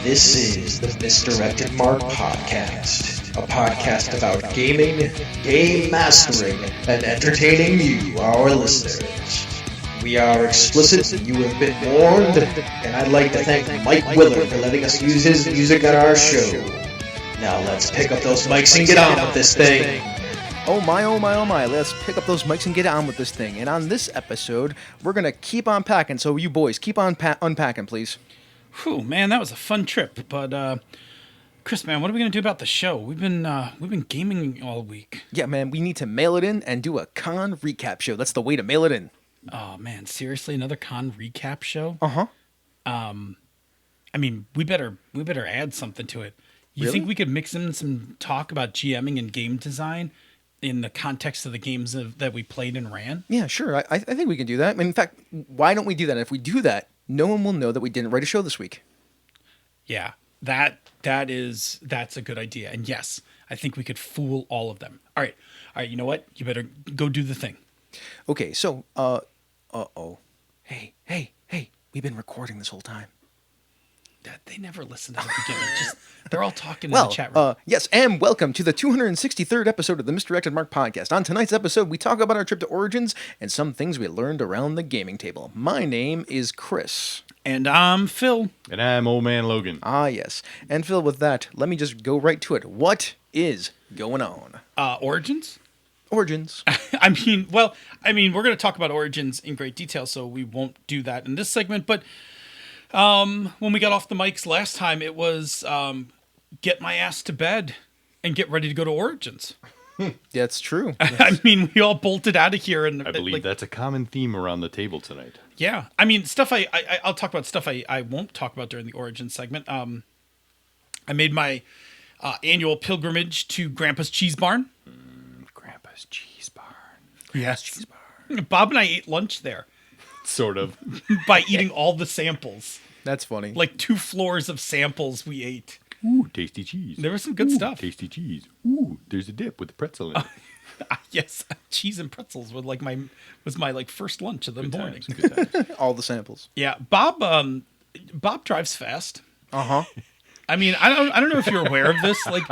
This is the Misdirected Mark Podcast, a podcast about gaming, game mastering, and entertaining you, our listeners. We are explicit, you have been warned, and I'd like to thank Mike Willard for letting us use his music on our show. Now let's pick up those mics and get on with this thing. Oh my, oh my, oh my, let's pick up those mics and get on with this thing. And on this episode, we're going to keep on packing, so you boys, keep on unpacking, please. Whew, man, that was a fun trip. But, Chris, man, what are we going to do about the show? We've been gaming all week. Yeah, man, we need to mail it in and do a con recap show. That's the way to mail it in. Oh, man, seriously, another con recap show? Uh-huh. I mean, we better add something to it. You Really? think we could mix in some talk about GMing and game design in the context of the games that we played and ran? Yeah, sure. I think we can do that. I mean, in fact, why don't we do that? If we do that, no one will know that we didn't write a show this week. Yeah, that's a good idea. And yes, I think we could fool all of them. All right, you know what? You better go do the thing. Okay, so, Hey, we've been recording this whole time. They never listen to the beginning. They're all talking in the chat room. Yes, and welcome to the 263rd episode of the Misdirected Mark Podcast. On tonight's episode, we talk about our trip to Origins and some things we learned around the gaming table. My name is Chris. And I'm Phil. And I'm Old Man Logan. Ah, yes. And Phil, with that, let me just go right to it. What is going on? Origins? Origins. I mean, we're going to talk about Origins in great detail, so we won't do that in this segment. But when we got off the mics last time, it was get my ass to bed and get ready to go to Origins. That's true. I mean, we all bolted out of here. And I believe that's a common theme around the table tonight. Yeah. I mean, stuff I'll talk about stuff I won't talk about during the Origins segment. I made my annual pilgrimage to Grandpa's Cheese Barn. Grandpa's Cheese Barn. Yes. Cheese Barn. Bob and I ate lunch there. Sort of. By eating all the samples. That's funny. Like 2 floors of samples we ate. Ooh, tasty cheese. There was some good stuff. Tasty cheese. Ooh, there's a dip with a pretzel in it. Yes, cheese and pretzels was my first lunch of the morning. Good times. All the samples. Yeah, Bob drives fast. Uh-huh. I mean, I don't know if you're aware of this. Like,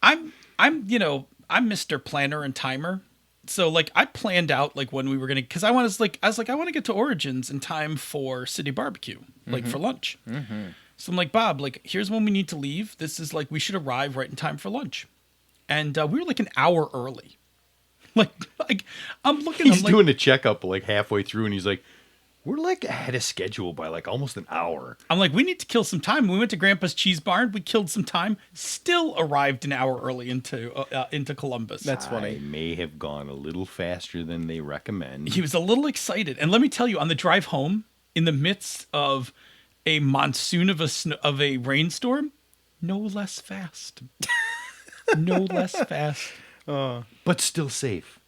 I'm Mr. Planner and Timer. So like I planned out like when we were gonna, because I want to get to Origins in time for City Barbecue, like for lunch. Mm-hmm. So I'm like, Bob, like here's when we need to leave. This is like we should arrive right in time for lunch, and we were like an hour early. Like I'm looking. He's doing a checkup like halfway through, and he's like, "We're like ahead of schedule by like almost an hour." I'm like, we need to kill some time. We went to Grandpa's Cheese Barn. We killed some time. Still arrived an hour early into Columbus. That's funny. I may have gone a little faster than they recommend. He was a little excited, and let me tell you, on the drive home, in the midst of a monsoon of a rainstorm, no less fast. No less fast. But still safe.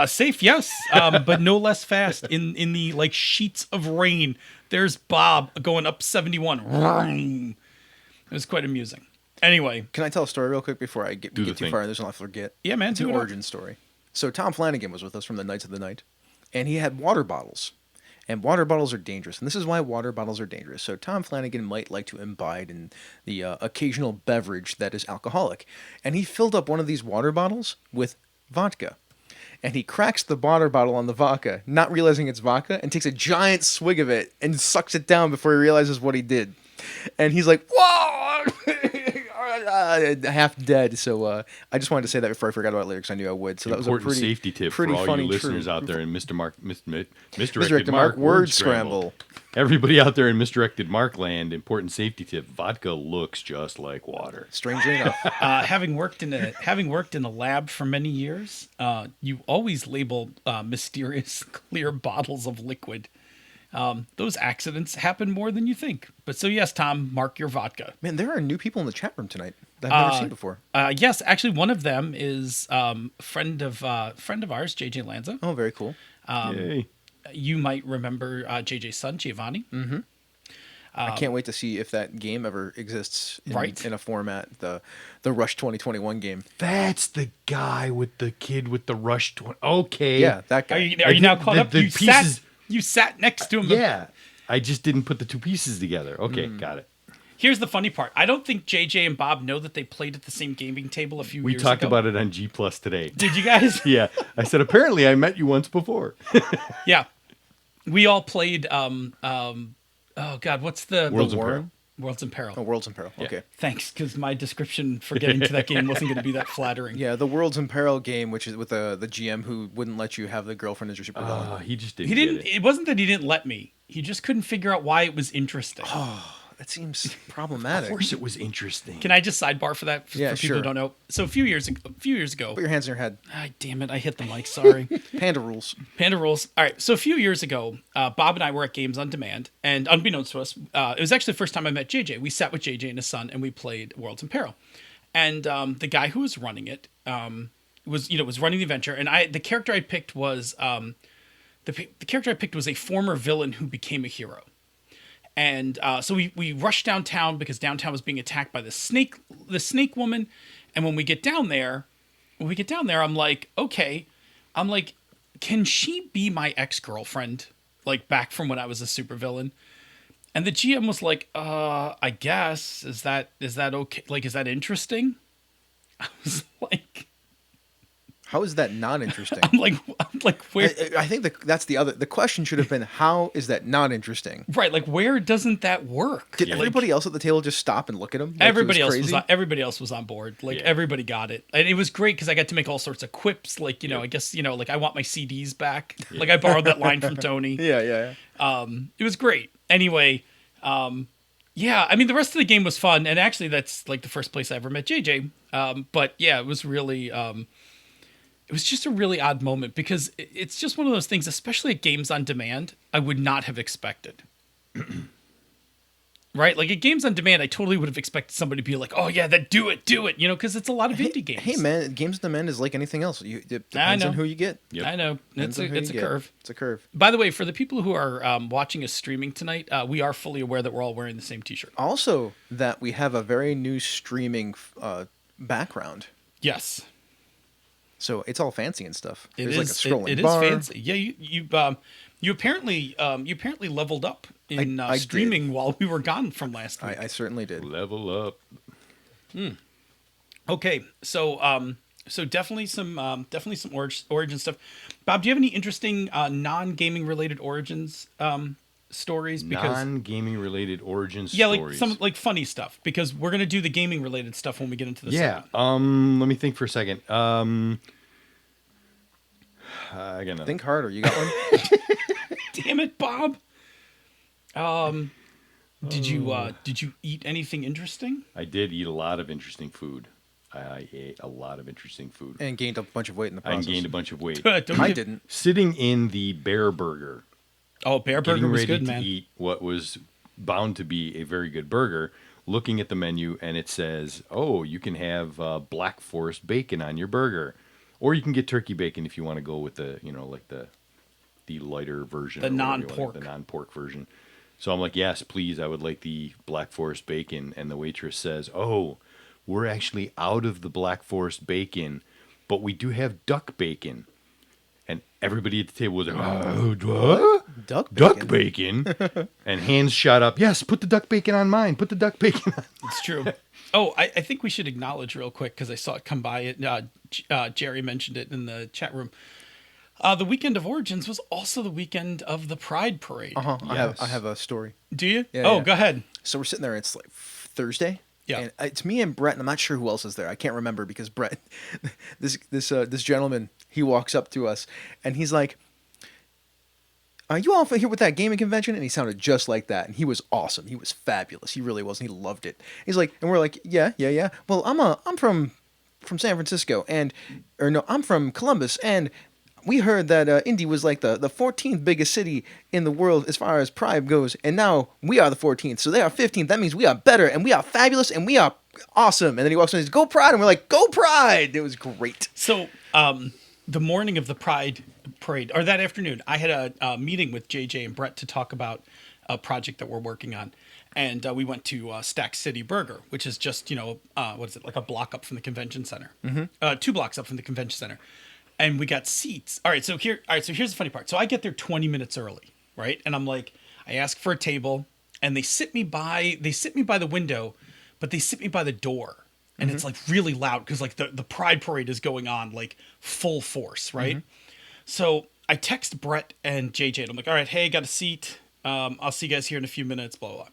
Safe, yes, but no less fast. In the like sheets of rain, there's Bob going up 71. It was quite amusing. Anyway, Can I tell a story real quick before I get Do the too thing. far? There's enough to forget. yeah, man, It's an do it up. origin story. So Tom Flanagan was with us from the Knights of the Night, and he had water bottles. And water bottles are dangerous, and this is why water bottles are dangerous. So Tom Flanagan might like to imbibe in the occasional beverage that is alcoholic. And he filled up one of these water bottles with vodka. And he cracks the water bottle on the vodka, not realizing it's vodka, and takes a giant swig of it and sucks it down before he realizes what he did. And he's like, whoa! Half dead. So I just wanted to say that before I forgot about it later because I knew I would. So that was a Important pretty safety tip for pretty all funny you listeners true- out there in Misdirected Misdirected Mark word scramble. Everybody out there in Misdirected Mark land, important safety tip: vodka looks just like water. Strangely enough. Having worked in a lab for many years, you always label mysterious clear bottles of liquid. Those accidents happen more than you think. But so yes, Tom, mark your vodka. Man, there are new people in the chat room tonight that I've never seen before. Yes, actually, one of them is friend of ours, JJ Lanza. Oh, very cool. Yay! You might remember JJ's son, Giovanni. I can't wait to see if that game ever exists Right. in a format, the Rush 2021 game. That's the guy with the kid with the Rush 20. Okay. Yeah, that guy. Are you now caught up? The You pieces. sat next to him. Yeah. I just didn't put the two pieces together. Okay, got it. Here's the funny part. I don't think JJ and Bob know that they played at the same gaming table a few We years talked ago. about it on G Plus today. Did you guys? Yeah, I said apparently I met you once before. Yeah. We all played oh god, what's the Worlds The in Peril. Warren? Worlds in Peril. Oh, Worlds in Peril. Okay. Thanks, because my description for getting to that game wasn't going to be that flattering. Yeah, the Worlds in Peril game, which is with the GM who wouldn't let you have the girlfriend as your supervillain. He just didn't. He didn't. Get it. It wasn't that he didn't let me. He just couldn't figure out why it was interesting. That seems Of problematic. course, it was interesting. Can I just sidebar for that? Yeah, for people who sure. don't know. So a few years ago. Put your hands in your head. Ah, damn it! I hit the mic. Sorry. Panda rules. Panda rules. All right. So a few years ago, Bob and I were at Games on Demand, and unbeknownst to us, it was actually the first time I met JJ. We sat with JJ and his son, and we played Worlds in Peril. And the guy who was running it was running the adventure, and the character I picked was the character I picked was a former villain who became a hero. And so we rushed downtown because downtown was being attacked by the snake woman. And when we get down there, I'm like, okay, can she be my ex-girlfriend? Like back from when I was a supervillain? And the GM was like, I guess, is that okay? Like, is that interesting? I was like, How is that not interesting? I'm like, where? I think that's the question should have been, how is that not interesting? Right, like where doesn't that work? Did Like, everybody else at the table just stop and look at him? Like he everybody else crazy? everybody else was on board. Like Yeah. everybody got it, and it was great because I got to make all sorts of quips. Like I guess like I want my CDs back. Like I borrowed that line from Tony. Yeah. It was great. Anyway, yeah, I mean the rest of the game was fun, and actually that's like the first place I ever met JJ. But yeah, it was really. It was just a really odd moment because it's just one of those things, especially at Games on Demand, I would not have expected. Right? Like at Games on Demand, I totally would have expected somebody to be like, oh yeah, do it, because it's a lot of indie games. Hey man, Games on Demand is like anything else. It depends know. on who you get. Yep. I know. Depends It's on who a you get. curve. It's a curve. By the way, for the people who are watching us streaming tonight, we are fully aware that we're all wearing the same t-shirt. Also, that we have a very new streaming background, Yes. so it's all fancy and stuff. It There's is. like a scrolling It is bar. fancy. Yeah, you apparently leveled up in I did. streaming while we were gone from last week. I certainly did. Level up. Okay, so definitely some origin stuff. Bob, do you have any interesting non-gaming related origins stories? Because Non-gaming related origin yeah, like stories. some like funny stuff. Because we're gonna do the gaming related stuff when we get into the Yeah. segment. Let me think for a second. I got nothing. Think harder. You got one? Damn it, Bob. Did you eat anything interesting? I did eat a lot of interesting food. I ate a lot of interesting food. And gained a bunch of weight in the I process. gained a bunch of weight. Don't I you- didn't. Sitting in the Bear Burger, Oh, Bear getting Burger was ready good, to man. eat what was bound to be a very good burger, looking at the menu and it says, "Oh, you can have Black Forest bacon on your burger, or you can get turkey bacon if you want to go with the like the lighter version, The or whatever you want, non-pork. the non-pork version." So I'm like, "Yes, please, I would like the Black Forest bacon." And the waitress says, "Oh, we're actually out of the Black Forest bacon, but we do have duck bacon." And everybody at the table was like, "Oh, what? Duck Duck bacon?" And hands shot up. "Yes, put the duck bacon on mine. Put the duck bacon on." It's true. Oh, I think we should acknowledge real quick because I saw it come by. Jerry mentioned it in the chat room. The weekend of Origins was also the weekend of the Pride Parade. Uh-huh. Yes. I have a story. Do you? Yeah, oh, yeah. go ahead. So we're sitting there. It's like Thursday. Yeah. And it's me and Brett, and I'm not sure who else is there. I can't remember because Brett, this gentleman, he walks up to us and he's like, "Are you all here with that gaming convention?" And he sounded just like that. And he was awesome. He was fabulous. He really was. And he loved it. He's like, and we're like, yeah. Well, I'm from San Francisco, I'm from Columbus, and we heard that Indy was like the 14th biggest city in the world as far as Pride goes, and now we are the 14th, so they are 15th. That means we are better, and we are fabulous, and we are awesome. And then he walks in and says, "Go Pride," and we're like, "Go Pride!" It was great. So, the morning of the Pride Parade, or that afternoon, I had a meeting with JJ and Brett to talk about a project that we're working on. And we went to Stack City Burger, which is just, what is it, like a block up from the convention center. 2 blocks up from the convention center. And we got seats. All right, so here's the funny part. So I get there 20 minutes early, right? And I'm like, I ask for a table. and they sit me by the window, but they sit me by the door, and it's like really loud because like the Pride Parade is going on like full force, right? So I text Brett and JJ, and I'm like, all right, hey, got a seat. I'll see you guys here in a few minutes, blah, blah, blah.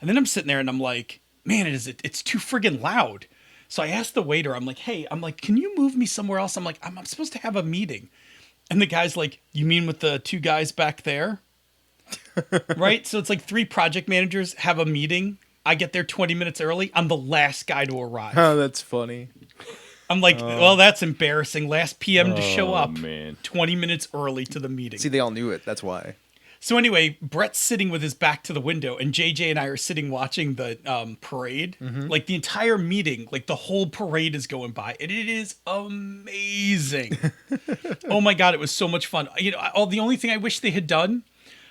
And then I'm sitting there and I'm like, man, it's too friggin' loud. So I asked the waiter, I'm like, hey, can you move me somewhere else? I'm like, I'm supposed to have a meeting. And the guy's like, you mean with the two guys back there? Right? So it's like 3 project managers have a meeting. I get there 20 minutes early. I'm the last guy to arrive. Oh, that's funny. I'm like, well, that's embarrassing. Last PM to show up man. 20 minutes early to the meeting. See, they all knew it. That's why. So anyway, Brett's sitting with his back to the window, and JJ and I are sitting watching the parade. Like the entire meeting, like the whole parade is going by, and it is amazing. Oh my God, it was so much fun. You know, the only thing I wish they had done,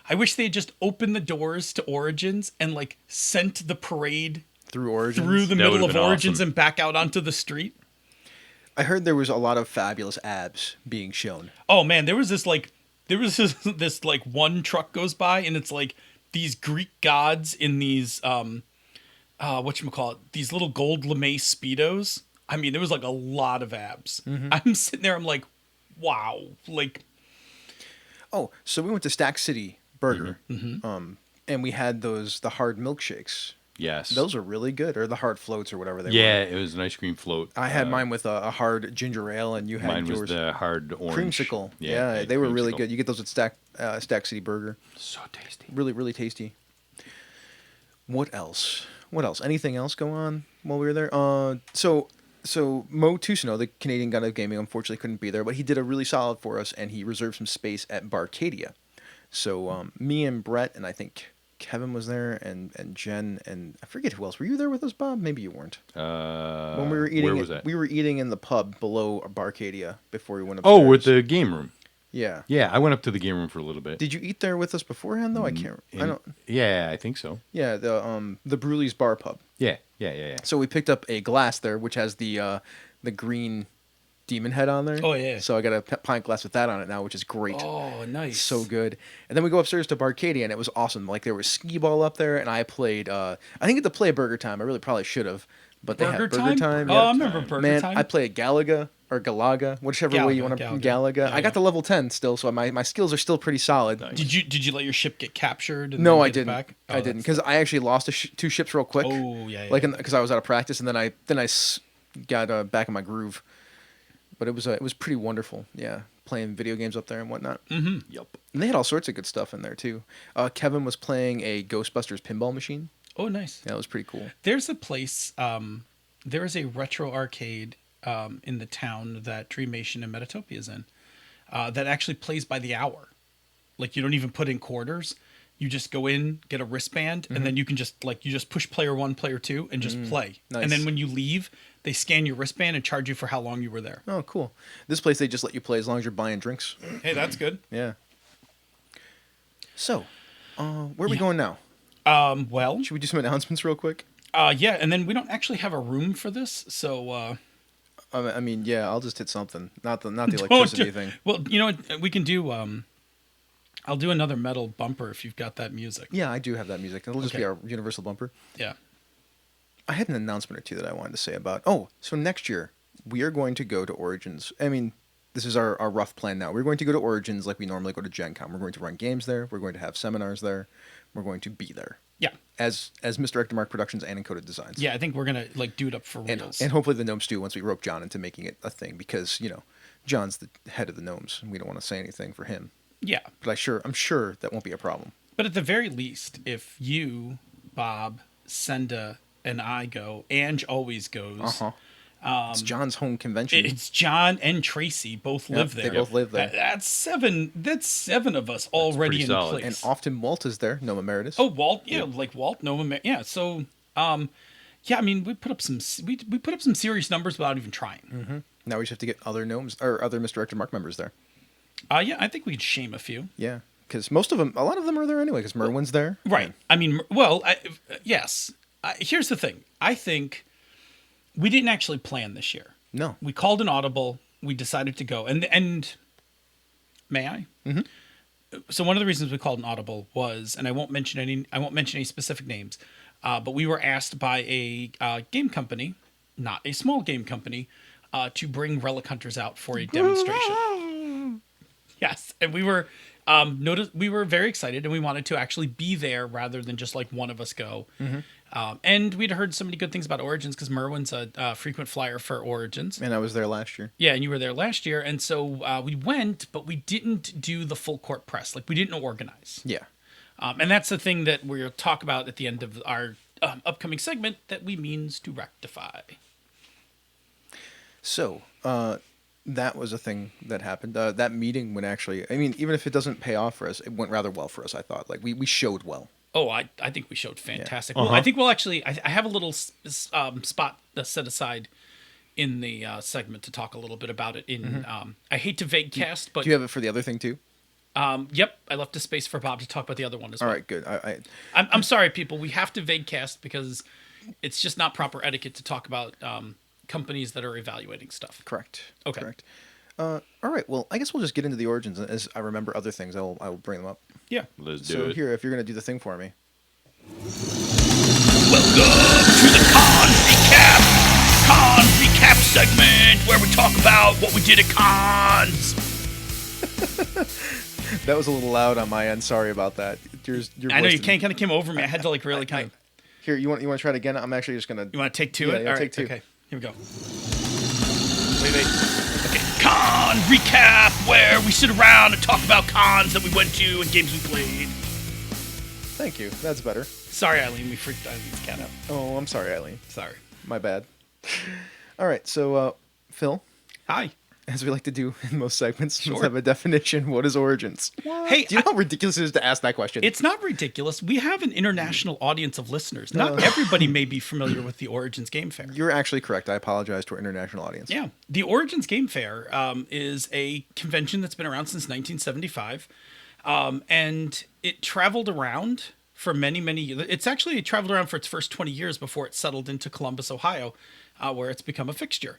I wish they had just opened the doors to Origins and like sent the parade Through Origins. through the That middle would've of been Origins awesome. and back out onto the street. I heard there was a lot of fabulous abs being shown. Oh man, there was this like one truck goes by and it's like these Greek gods in these whatchamacallit, these little gold lame speedos. I mean, there was like a lot of abs. I'm sitting there, I'm like, wow. Like, Oh, so we went to Stack City Burger, and we had the hard milkshakes. Yes. Those are really good, or the hard floats, or whatever they were. Yeah, it was an ice cream float. I had mine with a hard ginger ale, and you had Mine yours was the hard orange. creamsicle. I Yeah, had they were really creamsicle. good. You get those at Stack City Burger. So tasty. Really, really tasty. What else? Anything else go on while we were there? So Mo Tusino, the Canadian guy of gaming, unfortunately couldn't be there, but he did a really solid for us, and he reserved some space at Barcadia. So me and Brett, and I think Kevin was there, and Jen, and I forget who else. Were you there with us, Bob? Maybe you weren't. When we were eating, where was that? We were eating in the pub below Barcadia before we went upstairs. Oh, with the game room. Yeah. Yeah, I went up to the game room for a little bit. Did you eat there with us beforehand though? I can't. I don't. Yeah, I think so. Yeah, the Bruley's Bar Pub. Yeah. So we picked up a glass there, which has the green demon head on there. Oh, yeah. So I got a pint glass with that on it now, which is great. oh, nice. So good. And then we go upstairs to Barcadia, and it was awesome. Like there was skee ball up there, and I played. I didn't get to play Burger Time. I really probably should have, but they Burger had Burger Time. Oh, yeah. I remember Burger Man, Time. I played Galaga or Galaga, whichever way you want to. Galaga. Yeah, I got to level 10 still, so my skills are still pretty solid. Did you let your ship get captured? And No, then I get it didn't. Back? Oh, I didn't that's- because I actually lost 2 ships real quick. Oh, yeah. Like because I was out of practice, and then I got back in my groove. But it was pretty wonderful. Yeah, playing video games up there and whatnot. Yep. And they had all sorts of good stuff in there too. Kevin was playing a Ghostbusters pinball machine. Oh, nice. Yeah, it was pretty cool. There's a place. There is a retro arcade in the town that Dreamation and Metatopia is in that actually plays by the hour. Like you don't even put in quarters. You just go in, get a wristband, and then you can just push player 1, player 2, and just play. Nice. And then when you leave, they scan your wristband and charge you for how long you were there. Oh, cool. This place they just let you play as long as you're buying drinks. Hey, that's good. Yeah. So, where are we going now? Well, Should we do some announcements real quick? yeah, and then we don't actually have a room for this, so I mean, yeah, I'll just hit something. Not the electricity thing. Well, you know what? We can do. I'll do another metal bumper if you've got that music. Yeah, I do have that music. It'll just be Okay. our universal bumper. Yeah. I had an announcement or two that I wanted to say about. Oh, so next year we are going to go to Origins. I mean, this is our rough plan now. We're going to go to Origins like we normally go to Gen Con. We're going to run games there. We're going to have seminars there. We're going to be there Yeah. as Misdirected Mark Productions and Encoded Designs. Yeah, I think we're gonna do it up for and reals. and hopefully the Gnomes do once we rope John into making it a thing because John's the head of the Gnomes and we don't want to say anything for him. yeah, But I'm sure that won't be a problem. but at the very least, if you, Bob, Senda, and I go, Ange always goes. It's John's home convention. It's John and Tracy both live they there. both live there. That's 7. That's 7 of us already pretty in solid. place. And often Walt is there, Gnome Emeritus. Oh, Walt, yeah, like Walt, Nova, yeah. So, yeah, I mean, we put up some serious numbers without even trying. Now we just have to get other gnomes or other Misdirected Mark members there. Yeah, I think we could shame a few. Yeah, because a lot of them are there anyway. Because Merwin's there, Right. I mean, well, yes. Here's the thing. I think we didn't actually plan this year. No, We called an audible. We decided to go, and may I? Mm-hmm. so one of the reasons we called an audible was, and I won't mention any specific names, but we were asked by a game company, not a small game company, to bring Relic Hunters out for a demonstration. Yes, and we were we were very excited, and we wanted to actually be there rather than just like one of us go. And we'd heard so many good things about Origins because Merwin's a frequent flyer for Origins. And I was there last year. Yeah, and you were there last year, and so we went, but we didn't do the full court press. Like we didn't organize. Yeah. And that's the thing that we'll talk about at the end of our upcoming segment that we means to rectify. So, that was a thing that happened. That meeting went actually, I mean, even if it doesn't pay off for us, it went rather well for us, I thought. Like, we showed well. Oh, I think we showed fantastic. Yeah. Well, I think we'll actually, I have a little spot set aside in the segment to talk a little bit about it. I hate to vague cast, but Do you have it for the other thing, too? yep, I left a space for Bob to talk about the other one as well. All right, good. I'm sorry, people. We have to vague cast because it's just not proper etiquette to talk about companies that are evaluating stuff. Correct. Okay. Correct. All right, well, I guess we'll just get into the Origins. As I remember other things, I will bring them up. Yeah. Let's do So it. here, if you're going to do the thing for me. Welcome to the Con Recap segment, where we talk about what we did at cons. That was a little loud on my end. Sorry about that. Your I know voice you didn't- kind of came over me. I had to like really kind of. Here, you want to try it again? I'm actually just going to... You want to take two? Yeah, All right. take two. Okay. Here we go. Wait. Okay. Con Recap, where we sit around and talk about cons that we went to and games we played. Thank you. That's better. Sorry, Eileen. We freaked Eileen's cat out. Oh, I'm sorry, Eileen. Sorry. My bad. All right, so, Phil, Hi. as we like to do in most segments, Sure. let's have a definition. What is Origins? Hey, Do you know how ridiculous it is to ask that question? it's not ridiculous. We have an international audience of listeners. Not everybody may be familiar with the Origins Game Fair. You're actually correct. I apologize to our international audience. Yeah. The Origins Game Fair is a convention that's been around since 1975. And it traveled around for many, many years. It traveled around for its first 20 years before it settled into Columbus, Ohio, where it's become a fixture.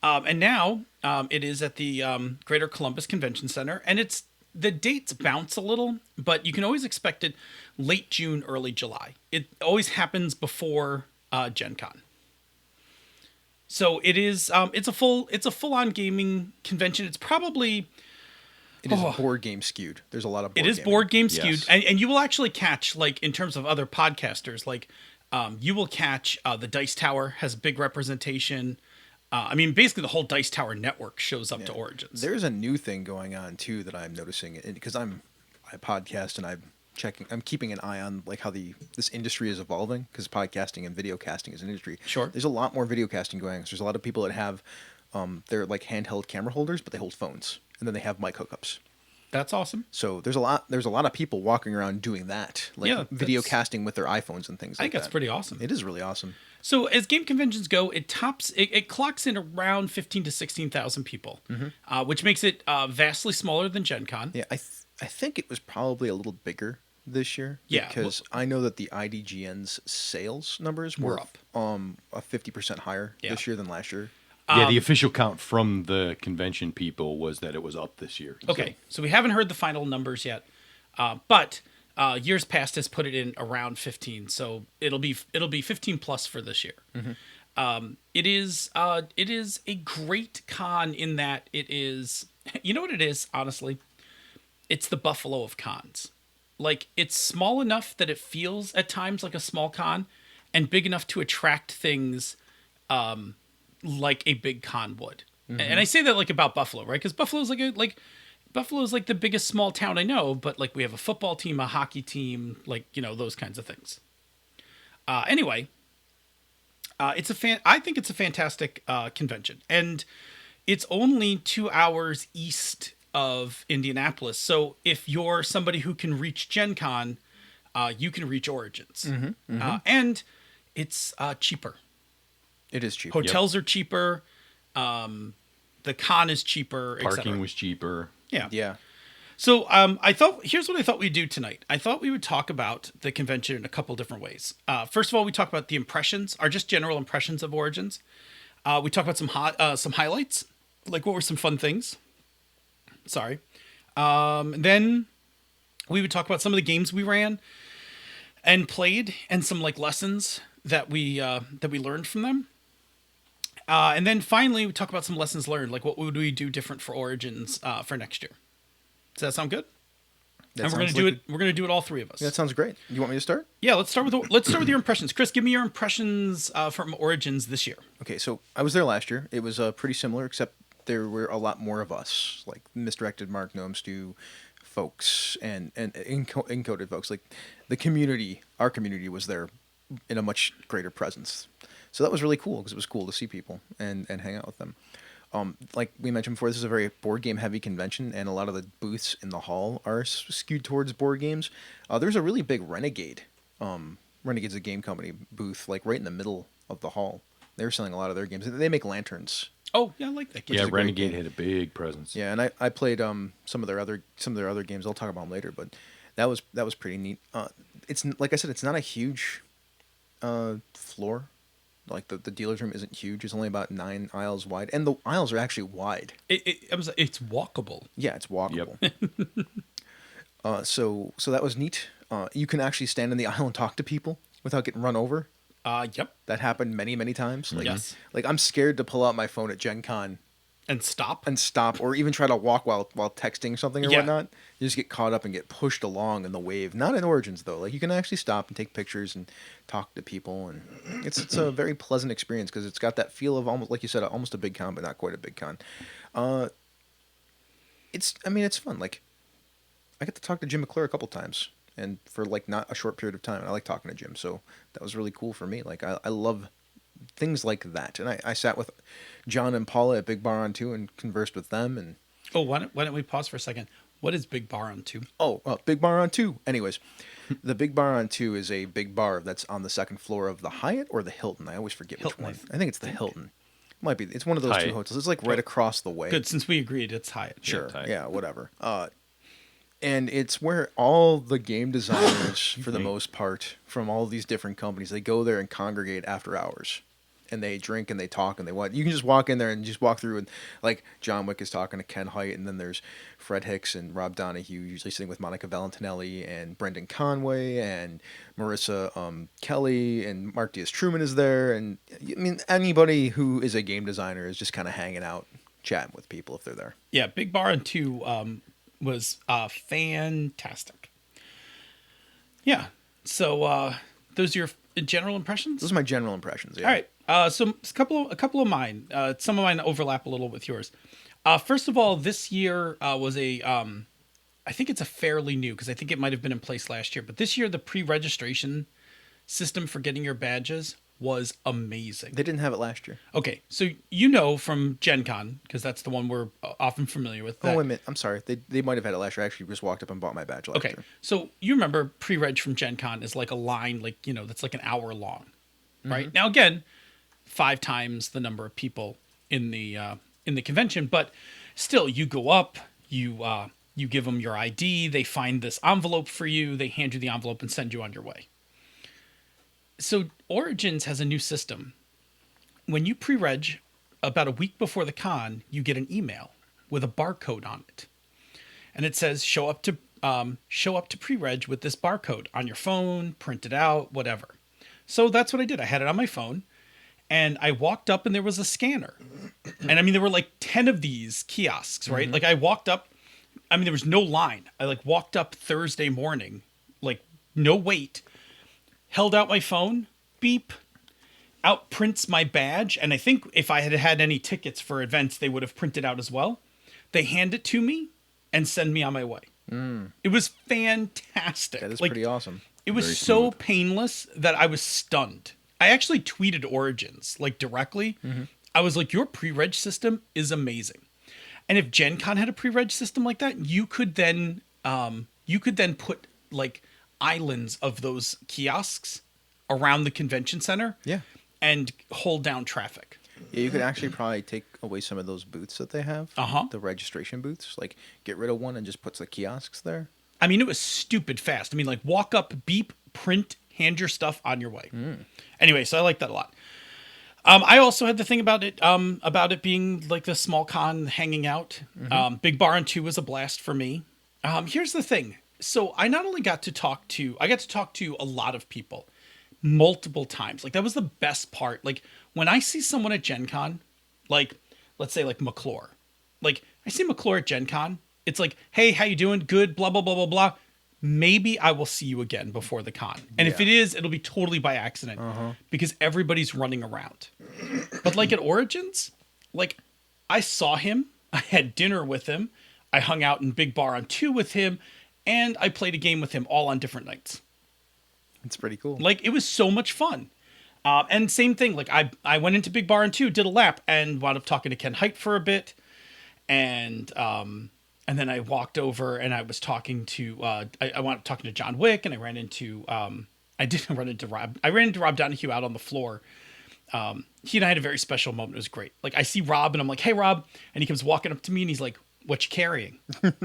And now it is at the Greater Columbus Convention Center. And the dates bounce a little, but you can always expect it late June, early July. It always happens before Gen Con. So it is. It's a full-on gaming convention. It's probably. It is board game skewed. There's a lot of board It is gaming. board game skewed, Yes. and you will actually catch, like, in terms of other podcasters, like you will catch the Dice Tower has big representation. I mean, basically the whole Dice Tower network shows up to Origins. There's a new thing going on too that I'm noticing because I podcast and I'm keeping an eye on like how this industry is evolving because podcasting and video casting is an industry. Sure. There's a lot more video casting going on. So there's a lot of people that have they're like handheld camera holders, but they hold phones and then they have mic hookups. That's awesome. So there's a lot of people walking around doing that, like Yeah, video that's- casting with their iPhones and things I like think that. that's pretty awesome. It is really awesome. So as game conventions go, it clocks in around 15 to 16,000 people, which makes it vastly smaller than Gen Con. Yeah, I think it was probably a little bigger this year. Yeah, because I know that the IDGN's sales numbers Were were up. a 50% higher Yeah. this year than last year. Yeah, the official count from the convention people was that it was up this year. Okay, so we haven't heard the final numbers yet, but years past has put it in around 15, so it'll be 15 plus for this year. It is a great con in that it is, you know what it is, honestly, it's the Buffalo of cons. Like, it's small enough that it feels at times like a small con, and big enough to attract things like a big con would. And I say that like about Buffalo, right? Because Buffalo's Buffalo's like the biggest small town I know, but like we have a football team, a hockey team, like, you know, those kinds of things. Anyway, I think it's a fantastic convention, and it's only 2 hours east of Indianapolis. So if you're somebody who can reach Gen Con, you can reach Origins. And it's cheaper. It is cheap. Hotels are cheaper. The con is cheaper. et Parking cetera. was cheaper. Yeah. Yeah. So here's what I thought we'd do tonight. I thought we would talk about the convention in a couple different ways. First of all, we talk about the impressions, our just general impressions of Origins. We talk about some highlights, like what were some fun things. Sorry. Then We would talk about some of the games we ran and played, and some like lessons that we learned from them. And then finally, we talk about some lessons learned, like what would we do different for Origins for next year. Does that sound good? And we're gonna do it. We're gonna do it, all three of us. Yeah, that sounds great. You want me to start? Yeah, let's start with your impressions. Chris, give me your impressions from Origins this year. Okay, so I was there last year. It was pretty similar, except there were a lot more of us, like Misdirected Mark, Gnome Stew, folks, and encoded folks. Like the community, our community was there in a much greater presence. So that was really cool because it was cool to see people and hang out with them. Like we mentioned before, this is a very board game heavy convention, and a lot of the booths in the hall are skewed towards board games. There's a really big Renegade. Renegade's a game company booth, like right in the middle of the hall. They're selling a lot of their games. They make lanterns. Oh yeah, I like that game. Yeah, is a great Renegade game. had a big presence. Yeah, and I played some of their other games. I'll talk about them later, but that was pretty neat. It's like I said, it's not a huge floor. Like the dealer's room isn't huge. It's only about 9 aisles wide, and the aisles are actually wide. It's walkable. Yeah, it's walkable. So that was neat. You can actually stand in the aisle and talk to people without getting run over. Yep. That happened many times. Like, Yes. Like I'm scared to pull out my phone at Gen Con And stop. and stop, or even try to walk while texting something or Yeah. whatnot. You just get caught up and get pushed along in the wave. Not in Origins though. Like you can actually stop and take pictures and talk to people, and it's a very pleasant experience because it's got that feel of almost, like you said, almost a big con, but not quite a big con. It's fun. Like I get to talk to Jim McClure a couple times, and for like not a short period of time. And I like talking to Jim, so that was really cool for me. Like I love things like that. And I sat with John and Paula at Big Bar on 2 and conversed with them. And Oh, why don't we pause for a second? What is Big Bar on 2? Big Bar on 2. Anyways, the Big Bar on 2 is a big bar that's on the second floor of the Hyatt or the Hilton. I always forget Hilton, which one. I think it's the Hilton. Might be. It's one of those two Hyatt. hotels. It's like right across the way. Good, since we agreed it's Hyatt. Sure. Hyatt. Yeah, whatever. And it's where all the game designers, for the most part, from all these different companies, they go there and congregate after hours. And they drink and they talk and they what. You can just walk in there and just walk through, and like John Wick is talking to Ken Hite, and then there's Fred Hicks and Rob Donahue usually sitting with Monica Valentinelli and Brendan Conway and Marissa Kelly, and Mark Diaz Truman is there. And I mean, anybody who is a game designer is just kind of hanging out, chatting with people if they're there. Yeah, Big Bar on 2 was fantastic. Yeah. So those are your general impressions? Those are my general impressions. Yeah. All right. So a couple of mine. Some of mine overlap a little with yours. First of all, this year was I think it's a fairly new, because I think it might have been in place last year, but this year the pre-registration system for getting your badges was amazing. They didn't have it last year. Okay, so you know from Gen Con, because that's the one we're often familiar with. Oh, wait a minute. I'm sorry. They might have had it last year. I actually just walked up and bought my badge last Okay, year. so you remember pre-reg from Gen Con is like a line, like, that's like an hour long, right? Now, again, 5 times the number of people in the convention, but still, you go up, you give them your ID, they find this envelope for you, they hand you the envelope and send you on your way. So Origins has a new system. When you pre-reg, about a week before the con, you get an email with a barcode on it, and it says show up to pre-reg with this barcode on your phone, print it out, whatever. So that's what I did. I had it on my phone, and I walked up, and there was a scanner, and I mean there were like 10 of these kiosks, right? Like I walked up, I mean there was no line. I like walked up Thursday morning, like no wait. Held out my phone, beep, out prints my badge. And I think if I had had any tickets for events, they would have printed out as well. They hand it to me and send me on my way. It was fantastic. That is Like, pretty awesome. It was Very so smooth. painless that I was stunned. I actually tweeted Origins, like directly. I was like, your pre-reg system is amazing. And if Gen Con had a pre-reg system like that, you could then put like islands of those kiosks around the convention center. Yeah. And hold down traffic. Yeah, you could actually probably take away some of those booths that they have. Uh-huh. The registration booths. Like, get rid of one and just put the kiosks there. I mean, it was stupid fast. I mean, like walk up, beep, print, hand your stuff on your way. Anyway, so I like that a lot. I also had the thing about it being like the small con hanging out. Big Bar on 2 was a blast for me. Here's the thing. So I not only got to talk to, I got to talk to a lot of people multiple times. Like that was the best part. Like when I see someone at Gen Con, like let's say like McClure, like I see McClure at Gen Con, it's like, hey, how you doing? Good, blah, blah, blah, blah, blah. Maybe I will see you again before the con. And if it is, it'll be totally by accident because everybody's running around. But like at Origins, like I saw him, I had dinner with him, I hung out in Big Bar on 2 with him, and I played a game with him all on different nights. It's pretty cool. Like it was so much fun. And same thing, like I went into Big Bar on 2, did a lap, and wound up talking to Ken Height for a bit. And then I walked over and I was talking to, I wound up talking to John Wick, and I ran into, I didn't run into Rob. I ran into Rob Donahue out on the floor. He and I had a very special moment. It was great. Like I see Rob and I'm like, hey Rob. And he comes walking up to me and he's like, what you carrying?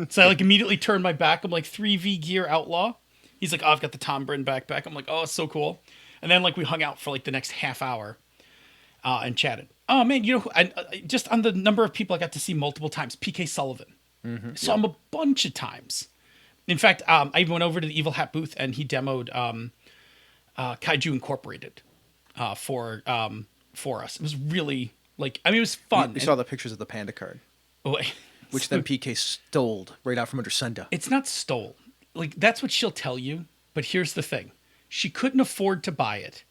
So I like immediately turned my back. I'm like 3V Gear Outlaw. He's like, oh, I've got the Tom Brin backpack. I'm like, oh, it's so cool. And then like we hung out for like the next half hour and chatted. Oh man, you know, I just on the number of people I got to see multiple times, PK Sullivan. Saw him a bunch of times. In fact, I even went over to the Evil Hat booth and he demoed Kaiju Incorporated for us. It was really like, I mean, it was fun. We saw the pictures of the Panda card, which then PK stole right out from under Senda. It's not stole. Like that's what she'll tell you. But here's the thing: she couldn't afford to buy it.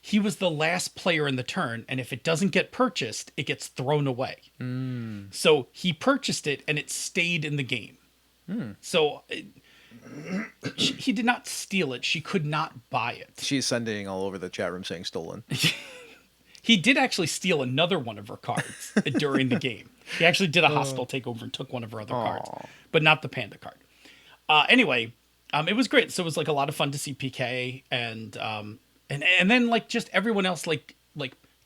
He was the last player in the turn, and if it doesn't get purchased, it gets thrown away. So he purchased it, and it stayed in the game. So he did not steal it. She could not buy it. She's sending all over the chat room saying stolen. He did actually steal another one of her cards during the game. He actually did a hostile takeover and took one of her other cards, but not the Panda card. Anyway, it was great. So it was like a lot of fun to see PK and then like just everyone else, like,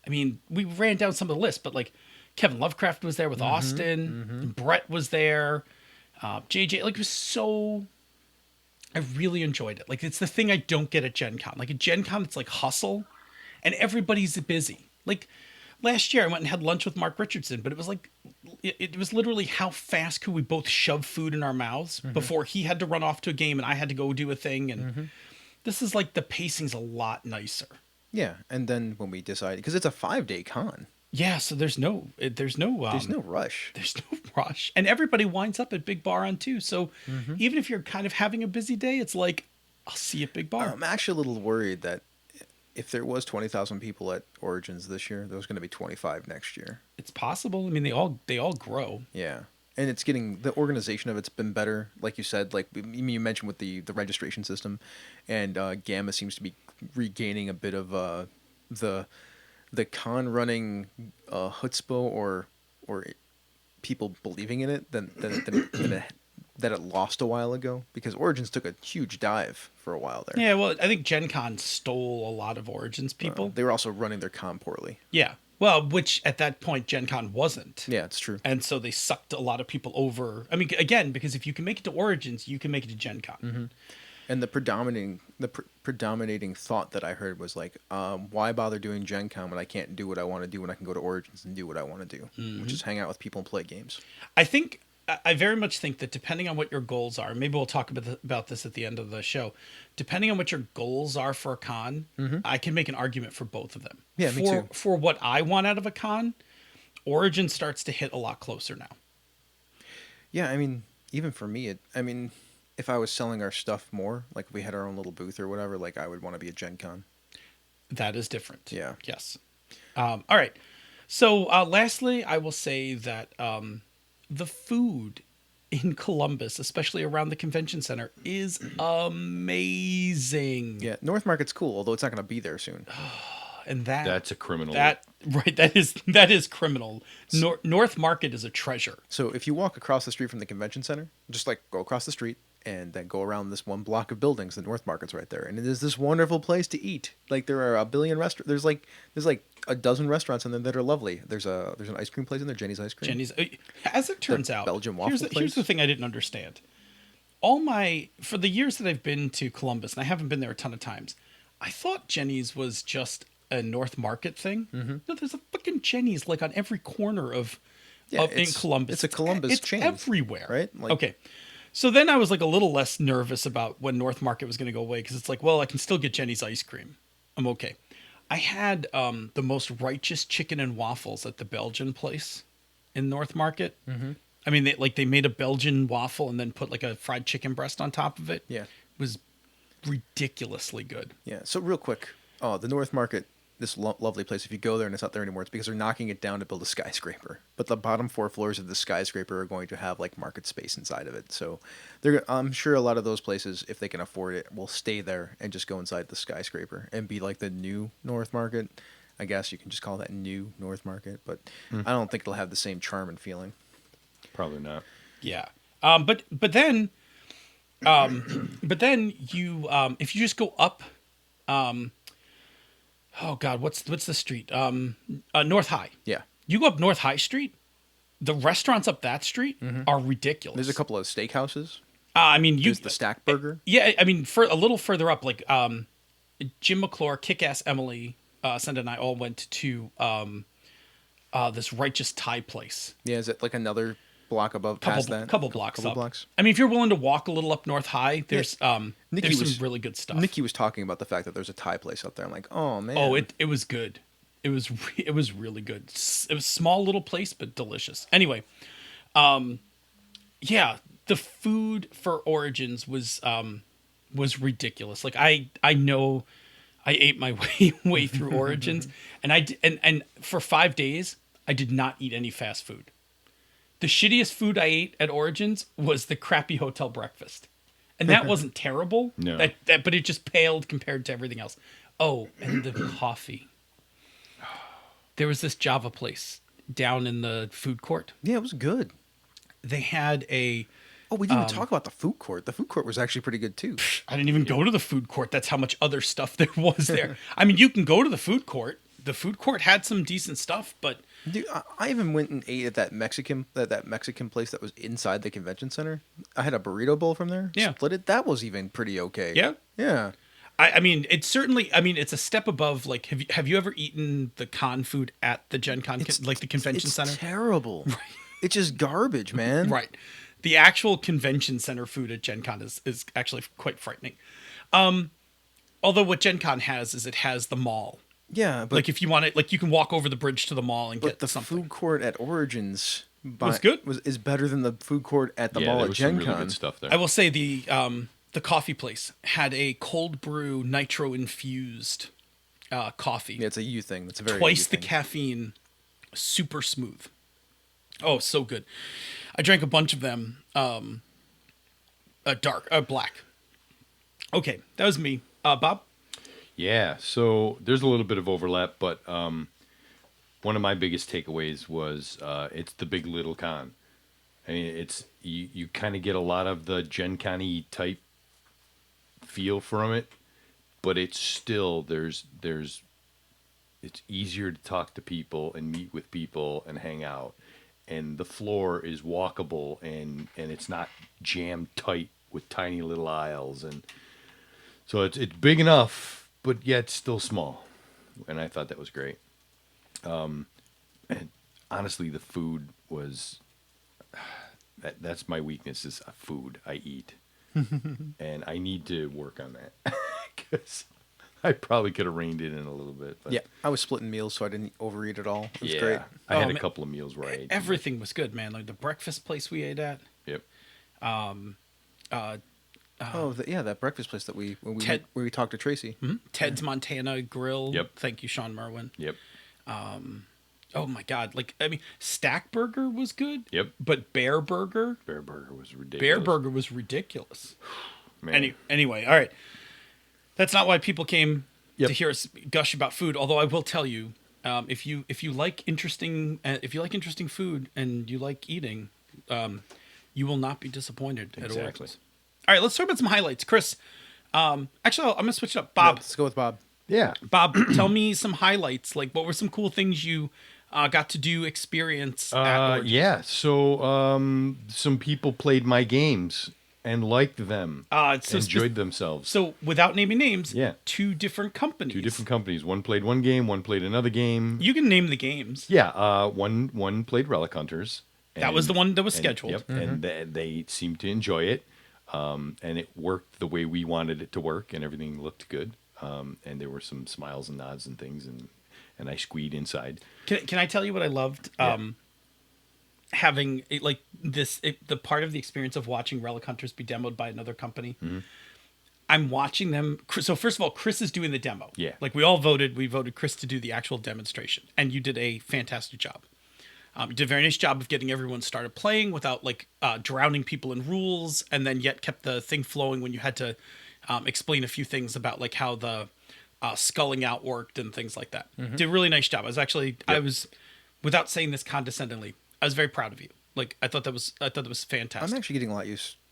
I mean, we ran down some of the list, but like Kevin Lovecraft was there with Austin, Brett was there, JJ, like it was so, I really enjoyed it. Like it's the thing I don't get at Gen Con. Like at Gen Con, it's like hustle and everybody's busy. Like last year I went and had lunch with Mark Richardson, but it was like, it was literally how fast could we both shove food in our mouths before he had to run off to a game and I had to go do a thing. And this is like the pacing's a lot nicer. Yeah, and then when we decided, because it's a 5-day con. Yeah, so there's no rush. There's no rush, and everybody winds up at Big Bar on 2. So even if you're kind of having a busy day, it's like I'll see you at Big Bar. I'm actually a little worried that if there was 20,000 people at Origins this year, there's going to be 25 next year. It's possible. I mean, they all grow. Yeah. And it's getting, the organization of it's been better, like you said, like you mentioned with the registration system, and Gamma seems to be regaining a bit of the con running chutzpah or people believing in it than that it lost a while ago, because Origins took a huge dive for a while there. Yeah, well, I think Gen Con stole a lot of Origins people. They were also running their con poorly. Yeah. Well, which at that point Gen Con wasn't. Yeah, it's true. And so they sucked a lot of people over. I mean, again, because if you can make it to Origins, you can make it to Gen Con. And the predominating thought that I heard was like, why bother doing Gen Con when I can't do what I want to do when I can go to Origins and do what I want to do, which is hang out with people and play games. I very much think that depending on what your goals are, maybe we'll talk about this at the end of the show. Depending on what your goals are for a con, I can make an argument for both of them. Yeah, me too. For what I want out of a con, Origin starts to hit a lot closer now. Yeah, I mean, even for me, if I was selling our stuff more, like if we had our own little booth or whatever, like I would want to be at Gen Con. That is different. Yeah. Yes. All right. So lastly, I will say that the food in Columbus, especially around the convention center, is amazing. Yeah, North Market's cool, although it's not going to be there soon. And that's a criminal. That is criminal. North Market is a treasure. So if you walk across the street from the convention center, just like go across the street and then go around this one block of buildings, the North Market's right there, and it is this wonderful place to eat. Like there are a billion restaurants. There's like a dozen restaurants in there that are lovely. There's an ice cream place in there, Jenny's Ice Cream. As it turns out, Belgian waffle place. Here's the thing I didn't understand. For the years that I've been to Columbus, and I haven't been there a ton of times, I thought Jenny's was just a North Market thing. No, there's a fucking Jenny's like on every corner in Columbus. It's a Columbus chain, everywhere, right? Okay. So then I was like a little less nervous about when North Market was going to go away because it's like, well, I can still get Jenny's ice cream. I'm okay. I had the most righteous chicken and waffles at the Belgian place in North Market. Mm-hmm. I mean, they made a Belgian waffle and then put like a fried chicken breast on top of it. Yeah. It was ridiculously good. Yeah. So real quick, the North Market, this lovely place. If you go there and it's not there anymore, it's because they're knocking it down to build a skyscraper. But the bottom 4 floors of the skyscraper are going to have like market space inside of it. So I'm sure a lot of those places, if they can afford it, will stay there and just go inside the skyscraper and be like the new North Market. I guess you can just call that new North Market, but I don't think it'll have the same charm and feeling. Probably not. Yeah. But then you if you just go up oh God, what's the street? North High. Yeah. You go up North High Street, the rrestaurants up that street are ridiculous. There's a couple of steakhouses. I mean, There's the Stack Burger. Yeah, I mean, for a little further up, like Jim McClure, Kick-Ass Emily, Senda and I all went to this Righteous Thai place. Yeah, is it like another block above past that? Couple blocks Couple up. blocks. I mean, if you're willing to walk a little up North High, there's Nikki there's was- some really good stuff. Nikki was talking about the fact that there's a Thai place out there. I'm like, oh man. Oh, it was good. It was really good. It was a small little place, but delicious. Anyway, yeah, the food for Origins was ridiculous. Like I know I ate my way through Origins, and and for 5 days I did not eat any fast food. The shittiest food I ate at Origins was the crappy hotel breakfast. And that wasn't terrible. No. But it just paled compared to everything else. Oh, and the coffee. There was this Java place down in the food court. Yeah, it was good. They had a... Oh, we didn't even talk about the food court. The food court was actually pretty good too. I didn't even go to the food court. That's how much other stuff there was there. I mean, you can go to the food court. The food court had some decent stuff, but... Dude, I even went and ate at that Mexican place that was inside the convention center. I had a burrito bowl from there. Yeah. Split it. That was even pretty okay. Yeah? Yeah. I mean, it's certainly... I mean, it's a step above, like... Have you ever eaten the con food at the Gen Con, like the convention center? It's terrible. Right. It's just garbage, man. Right. The actual convention center food at Gen Con is actually quite frightening. Although what Gen Con has is it has the mall. Yeah, but Like if you want it, like you can walk over the bridge to the mall and get the something. food court at Origins Was good? is better than the food court at the Yeah, mall there at was some Gen really Con. good stuff there. I will say the coffee place had a cold brew nitro infused coffee. Yeah, it's a U thing. That's a very Twice U the thing. caffeine, super smooth. Oh, so good. I drank a bunch of them. Black. Okay, that was me. Bob? Yeah, so there's a little bit of overlap, but one of my biggest takeaways was it's the big little con. I mean, it's you kind of get a lot of the Gen Con-y type feel from it, but it's still it's easier to talk to people and meet with people and hang out, and the floor is walkable and it's not jammed tight with tiny little aisles, and so it's big enough, but yet still small, and I thought that was great. And honestly, the food was that's my weakness is food. I eat, and I need to work on that because I probably could have reined it in a little bit. But Yeah, I was splitting meals, so I didn't overeat at all. It was yeah, great. I had man. a couple of meals where I ate. Everything was good, man. Like the breakfast place we ate at. Yep. That breakfast place that where we talked to Tracy. Ted's Montana Grill. Yep. Thank you, Sean Merwin. Yep. Oh my God. Like, I mean, Stack Burger was good. Yep. But Bear Burger was ridiculous. Bear Burger was ridiculous. Man. Anyway, all right. That's not why people came Yep. to hear us gush about food. Although I will tell you, if you like interesting food and you like eating, you will not be disappointed at Exactly. Origins. All right, let's talk about some highlights, Chris. Actually, I'm gonna switch it up. Bob, Let's go with Bob. Yeah. Bob, tell me some highlights. Like, what were some cool things you got to do, experience at Origins? Yeah. So some people played my games and liked them. Enjoyed themselves. So, without naming names, Yeah. two different companies. Two different companies. One played one game. One played another game. You can name the games. Yeah. One played Relic Hunters, That was the one that was and- scheduled. Yep, and they seemed to enjoy it, and it worked the way we wanted it to work, and everything looked good. And there were some smiles and nods and things, and I squeed inside. Can I tell you what I loved? Yeah. Having like the part of the experience of watching Relic Hunters be demoed by another company. Mm-hmm. I'm watching them. So first of all, Chris is doing the demo. Yeah. Like we all voted. We voted Chris to do the actual demonstration, and you did a fantastic job. You did a very nice job of getting everyone started playing without like drowning people in rules, and then yet kept the thing flowing when you had to explain a few things about like how the sculling out worked and things like that. Did a really nice job. I was, without saying this condescendingly, I was very proud of you. Like I thought that was fantastic. I'm actually getting a lot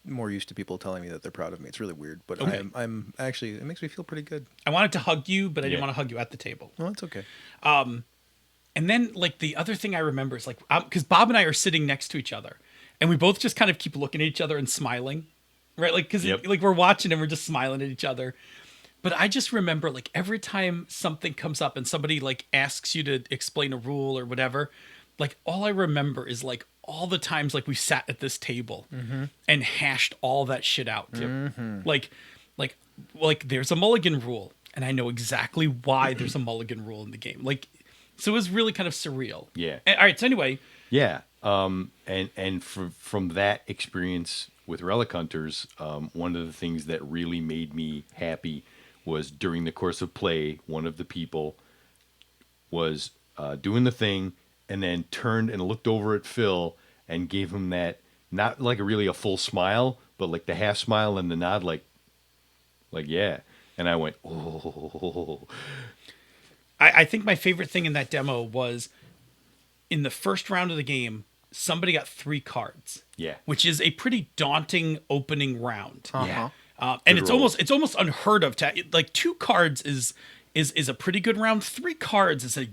more used to people telling me that they're proud of me. It's really weird, but Okay. I'm actually, it makes me feel pretty good. I wanted to hug you, but I didn't Yeah. want to hug you at the table. Well, it's okay. And then like the other thing I remember is like, because Bob and I are sitting next to each other and we both just kind of keep looking at each other and smiling, right? Like, cause Yep. like we're watching and we're just smiling at each other. But I just remember like every time something comes up and somebody like asks you to explain a rule or whatever, like all I remember is like all the times like we sat at this table and hashed all that shit out. Like there's a mulligan rule and I know exactly why there's a mulligan rule in the game. Like, so it was really kind of surreal. Yeah. All right. So anyway, Yeah, and from that experience with Relic Hunters, one of the things that really made me happy was during the course of play, one of the people was doing the thing and then turned and looked over at Phil and gave him that, not like a full smile, but like the half smile and the nod, like yeah. And I went, oh. I think my favorite thing in that demo was in the first round of the game, somebody got 3 cards. Yeah. Which is a pretty daunting opening round. Uh-huh. And Good it's almost unheard of to like 2 cards is a pretty good round. 3 cards is a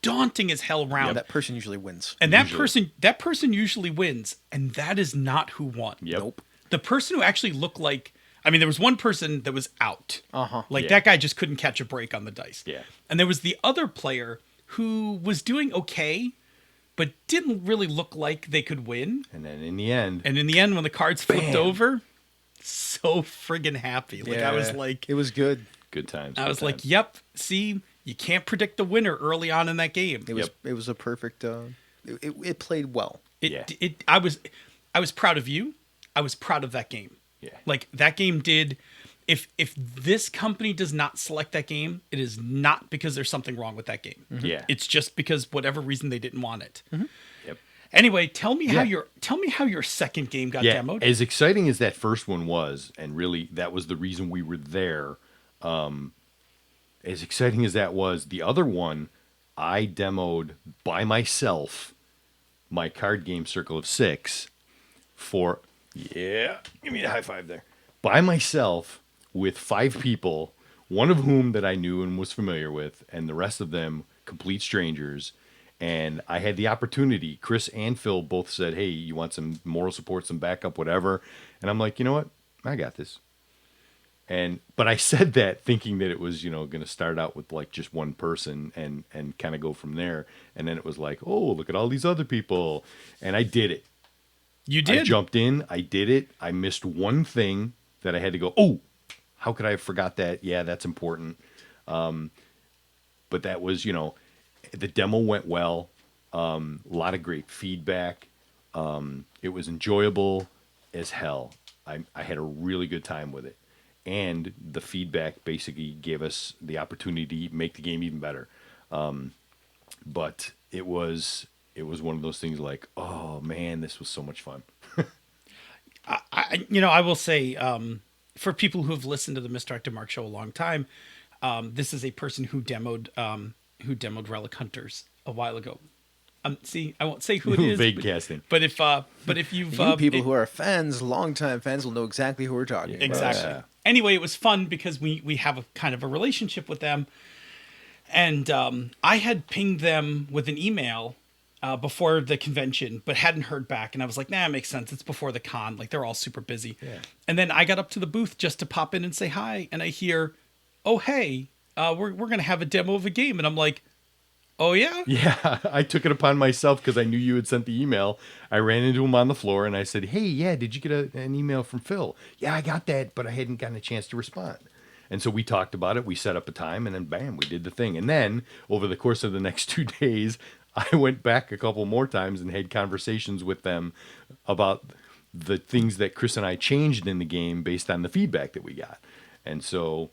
daunting as hell round. That person usually wins. And that person usually wins, and that is not who won. Yep. Nope. The person who actually looked like, I mean, there was one person that was out. Like Yeah. that guy just couldn't catch a break on the dice. Yeah. And there was the other player who was doing okay, but didn't really look like they could win. And then in the end, And in the end, when the cards flipped Bam. over, so friggin' happy. Like I was Yeah. like, It was good. good times. I good was like, times. yep. See, you can't predict the winner early on in that game. It was a perfect. It played well. I Yeah. was proud of you. I was proud of that game. Yeah. Like that game did. If this company does not select that game, it is not because there's something wrong with that game. Yeah. It's just because whatever reason they didn't want it. Yep. Anyway, tell me how Yeah. your second game got Yeah, demoed. as exciting as that first one was, and really that was the reason we were there. As exciting as that was, the other one I demoed by myself, my card game Circle of Six, for give me a high five there, by myself with 5 people, one of whom that I knew and was familiar with, and the rest of them complete strangers. And I had the opportunity. Chris and Phil both said, "Hey, you want some moral support, some backup, whatever?" And I'm like, you know what? I got this. But I said that thinking that it was, going to start out with like just one person and kind of go from there. And then it was like, oh, look at all these other people. And I did it. You did. I jumped in. I did it. I missed one thing that I had to go, oh, how could I have forgot that? Yeah, that's important. But that was, the demo went well. A lot of great feedback. It was enjoyable as hell. I had a really good time with it. And the feedback basically gave us the opportunity to make the game even better. But it was one of those things like, oh man, this was so much fun. I will say, for people who have listened to the Misdirected Mark show a long time, this is a person who demoed Relic Hunters a while ago. See, I won't say who it is. Vague casting. But if you've You people who are fans, longtime fans, will know exactly who we're talking about. exactly. Yeah. Anyway, it was fun because we have a kind of a relationship with them, and I had pinged them with an email before the convention, but hadn't heard back, and I was like, nah, it makes sense. It's before the con. Like they're all super busy. Yeah. And then I got up to the booth just to pop in and say hi, and I hear, oh hey, we're gonna have a demo of a game, and I'm like, Oh yeah. Yeah, I took it upon myself because I knew you had sent the email. I ran into him on the floor and I said, "Hey, yeah, did you get an email from Phil?" "Yeah, I got that, but I hadn't gotten a chance to respond." And so we talked about it. We set up a time, and then bam, we did the thing. And then over the course of the next 2 days, I went back a couple more times and had conversations with them about the things that Chris and I changed in the game based on the feedback that we got. And so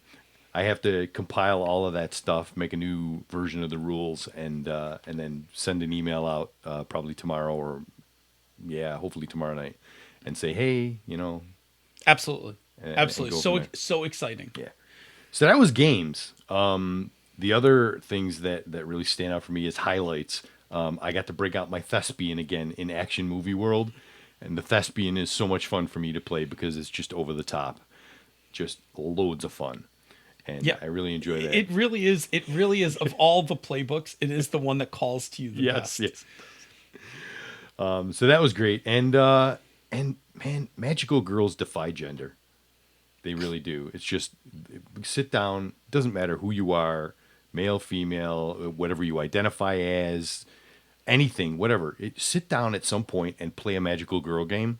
I have to compile all of that stuff, make a new version of the rules, and then send an email out probably tomorrow or hopefully tomorrow night, and say, hey, Absolutely. and Absolutely. go from there. So exciting. Yeah. So that was games. The other things that really stand out for me is highlights. I got to break out my Thespian again in Action Movie World, and the Thespian is so much fun for me to play because it's just over the top, just loads of fun. And Yeah. I really enjoy that. It really is. It really is. Of all the playbooks, it is the one that calls to you the best. Yes. So that was great. And man, magical girls defy gender. They really do. It's just sit down. Doesn't matter who you are, male, female, whatever you identify as, anything, whatever. Sit down at some point and play a magical girl game.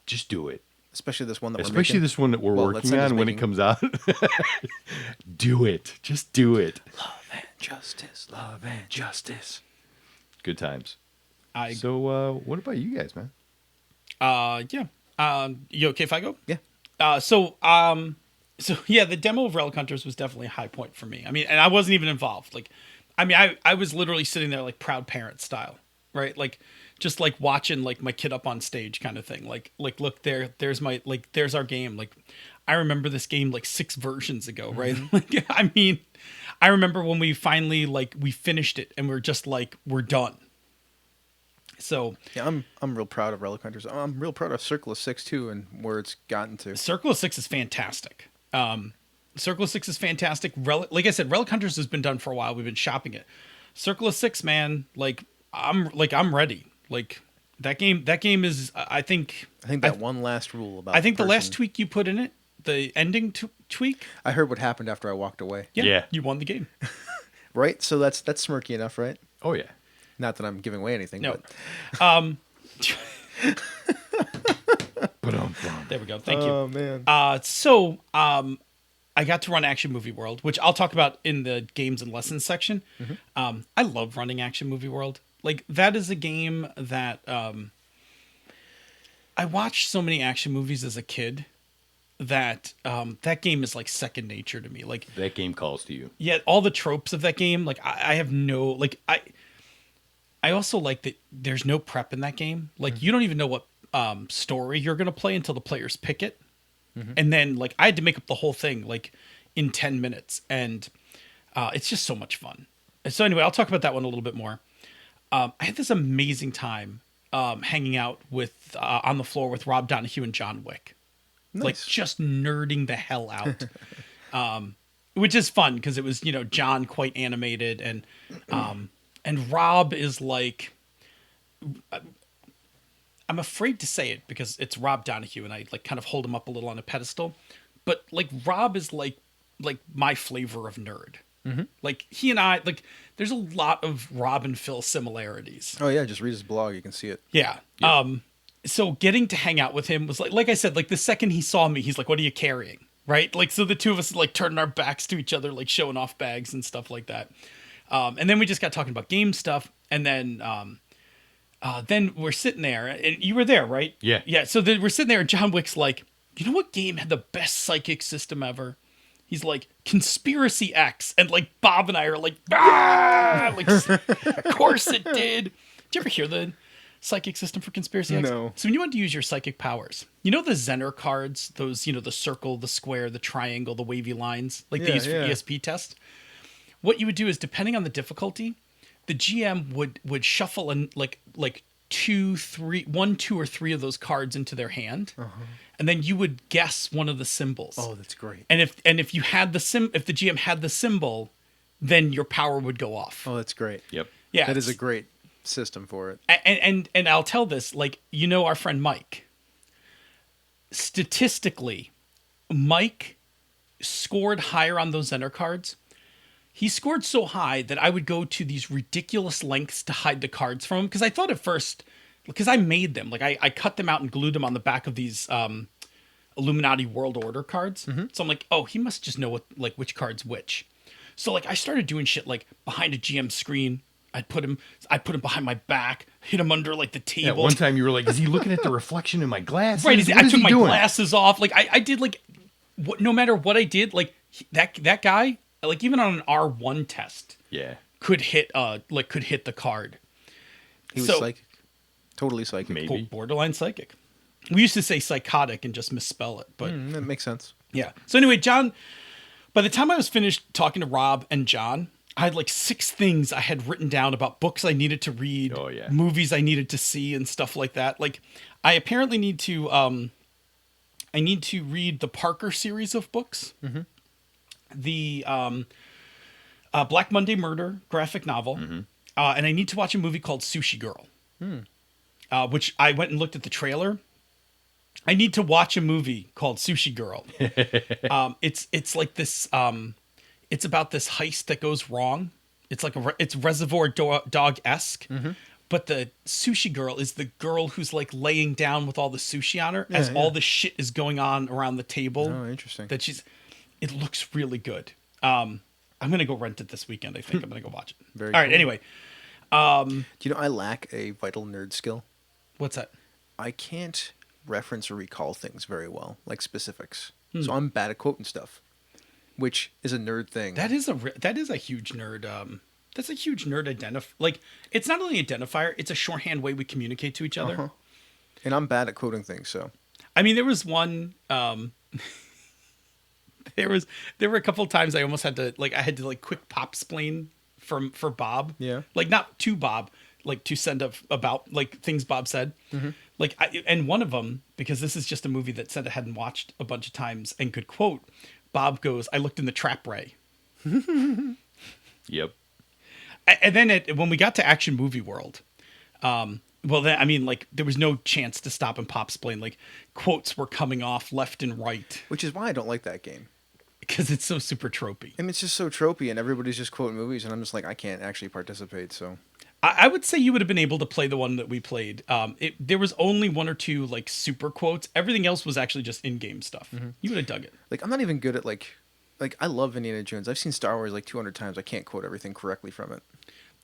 Just do it. Especially this one that Especially this one that we're Well, working Let's on when it comes out. Do it. Just do it. Love and justice. Love and justice. Good times. I So, what about you guys, man? yeah. You okay if I go? Yeah. So yeah, the demo of Relic Hunters was definitely a high point for me. I mean, and I wasn't even involved. Like, I mean, I was literally sitting there like proud parent style, right? Like, just like watching like my kid up on stage kind of thing. Like look there's our game. Like, I remember this game like 6 versions ago, right? Like, I mean, I remember when we finally like we finished it and we're just like we're done. So Yeah, I'm real proud of Relic Hunters. I'm real proud of Circle of Six too, and where it's gotten to. Circle of Six is fantastic. Circle of Six is fantastic. Like I said, Relic Hunters has been done for a while. We've been shopping it. Circle of Six, man, I'm ready. Like that game is. I think that one last rule about. I think the last person- tweak you put in it, the ending tweak. I heard what happened after I walked away. Yeah. You won the game. Right, so that's smirky enough, right? Oh, yeah. Not that I'm giving away anything. No. But... There we go. Thank you. Oh man. So I got to run Action Movie World, which I'll talk about in the games and lessons section. I love running Action Movie World. Like, that is a game that I watched so many action movies as a kid that that game is like second nature to me. Like, That game calls to you. yeah, all the tropes of that game, like I have no like I also like that there's no prep in that game. Like, you don't even know what story you're gonna play until the players pick it. And then like I had to make up the whole thing like in 10 minutes, and it's just so much fun. And so anyway, I'll talk about that one a little bit more. I had this amazing time hanging out with on the floor with Rob Donahue and John Wick. Nice. Like, just nerding the hell out. Which is fun because it was, John quite animated, and Rob is like, I'm afraid to say it because it's Rob Donahue and I like kind of hold him up a little on a pedestal, but like Rob is like my flavor of nerd. Like, he and I, like, there's a lot of Rob and Phil similarities. Oh yeah, just read his blog. You can see it. Yeah. So getting to hang out with him was like I said, like the second he saw me, he's like, "What are you carrying?" Right? Like, so the two of us like turning our backs to each other, like showing off bags and stuff like that. And then we just got talking about game stuff, and then we're sitting there, and you were there, right? Yeah. Yeah. So then we're sitting there, and John Wick's like, "You know what game had the best psychic system ever?" He's like, "Conspiracy X," and like Bob and I are like, "Ah!" Like, of course it did. Did you ever hear the psychic system for Conspiracy X? No. So when you want to use your psychic powers, the Zener cards, those, the circle, the square, the triangle, the wavy lines, like they use for ESP test. What you would do is, depending on the difficulty, the GM would shuffle and like 2, 3, 1, 2, or 3 of those cards into their hand, and then you would guess one of the symbols. Oh, that's great. And if you had if the GM had the symbol, then your power would go off. Oh, that's great. Yep. Yeah, That is a great system for it. and I'll tell this, like, our friend Mike. Statistically, Mike scored higher on those Zener cards he scored so high that I would go to these ridiculous lengths to hide the cards from him. Because I thought at first, because I made them, like I cut them out and glued them on the back of these Illuminati World Order cards. So I'm like, oh, he must just know what, like, which card's which. So like I started doing shit like behind a GM screen. I'd put him behind my back, hit him under like the table. Yeah, one time you were like, "Is he looking at the reflection in my glasses?" Right, What I is took he my doing? glasses off. Like I did like, no matter what I did, like that guy, like even on an R1 test, Yeah, could hit the card. He was So- psychic. Totally psychic. maybe. Borderline psychic. We used to say psychotic and just misspell it, but That makes sense. yeah. So anyway, John, by the time I was finished talking to Rob and John, I had like 6 things I had written down about books I needed to read, Oh, yeah. movies I needed to see, and stuff like that. Like, I apparently need to read the Parker series of books, the Black Monday Murder graphic novel, and I need to watch a movie called Sushi Girl, which I went and looked at the trailer. I need to watch a movie called Sushi Girl. It's like this. It's about this heist that goes wrong. It's like it's Reservoir Dog-esque, but the sushi girl is the girl who's like laying down with all the sushi on her as yeah. all the shit is going on around the table. Oh, interesting. It looks really good. I'm gonna go rent it this weekend. I think I'm gonna go watch it. Very all right. cool. Anyway, Do you know I lack a vital nerd skill? what's that? I can't reference or recall things very well, like specifics. Hmm. So I'm bad at quoting stuff, which is a nerd thing. That is a huge nerd. That's a huge nerd Like, it's not only identifier; it's a shorthand way we communicate to each other. Uh-huh. And I'm bad at quoting things, so I mean, there was one. There were a couple of times I almost had to quick pop splain for Bob. Yeah. Like, not to Bob, like to send about like things Bob said. Like, and one of them, because this is just a movie that Senda hadn't watched a bunch of times and could quote. Bob goes, "I looked in the trap ray." Yep. And then when we got to Action Movie World, well, then, I mean, like, there was no chance to stop and pop splain. Like, quotes were coming off left and right which is why I don't like that game. because it's so super tropey. I mean, it's just so tropey, and everybody's just quoting movies, and I'm just like, I can't actually participate. So I would say you would have been able to play the one that we played. There was only 1 or 2 like super quotes. Everything else was actually just in-game stuff. You would have dug it. like, I'm not even good at like I love Indiana Jones. I've seen Star Wars like 200 times. I can't quote everything correctly from it,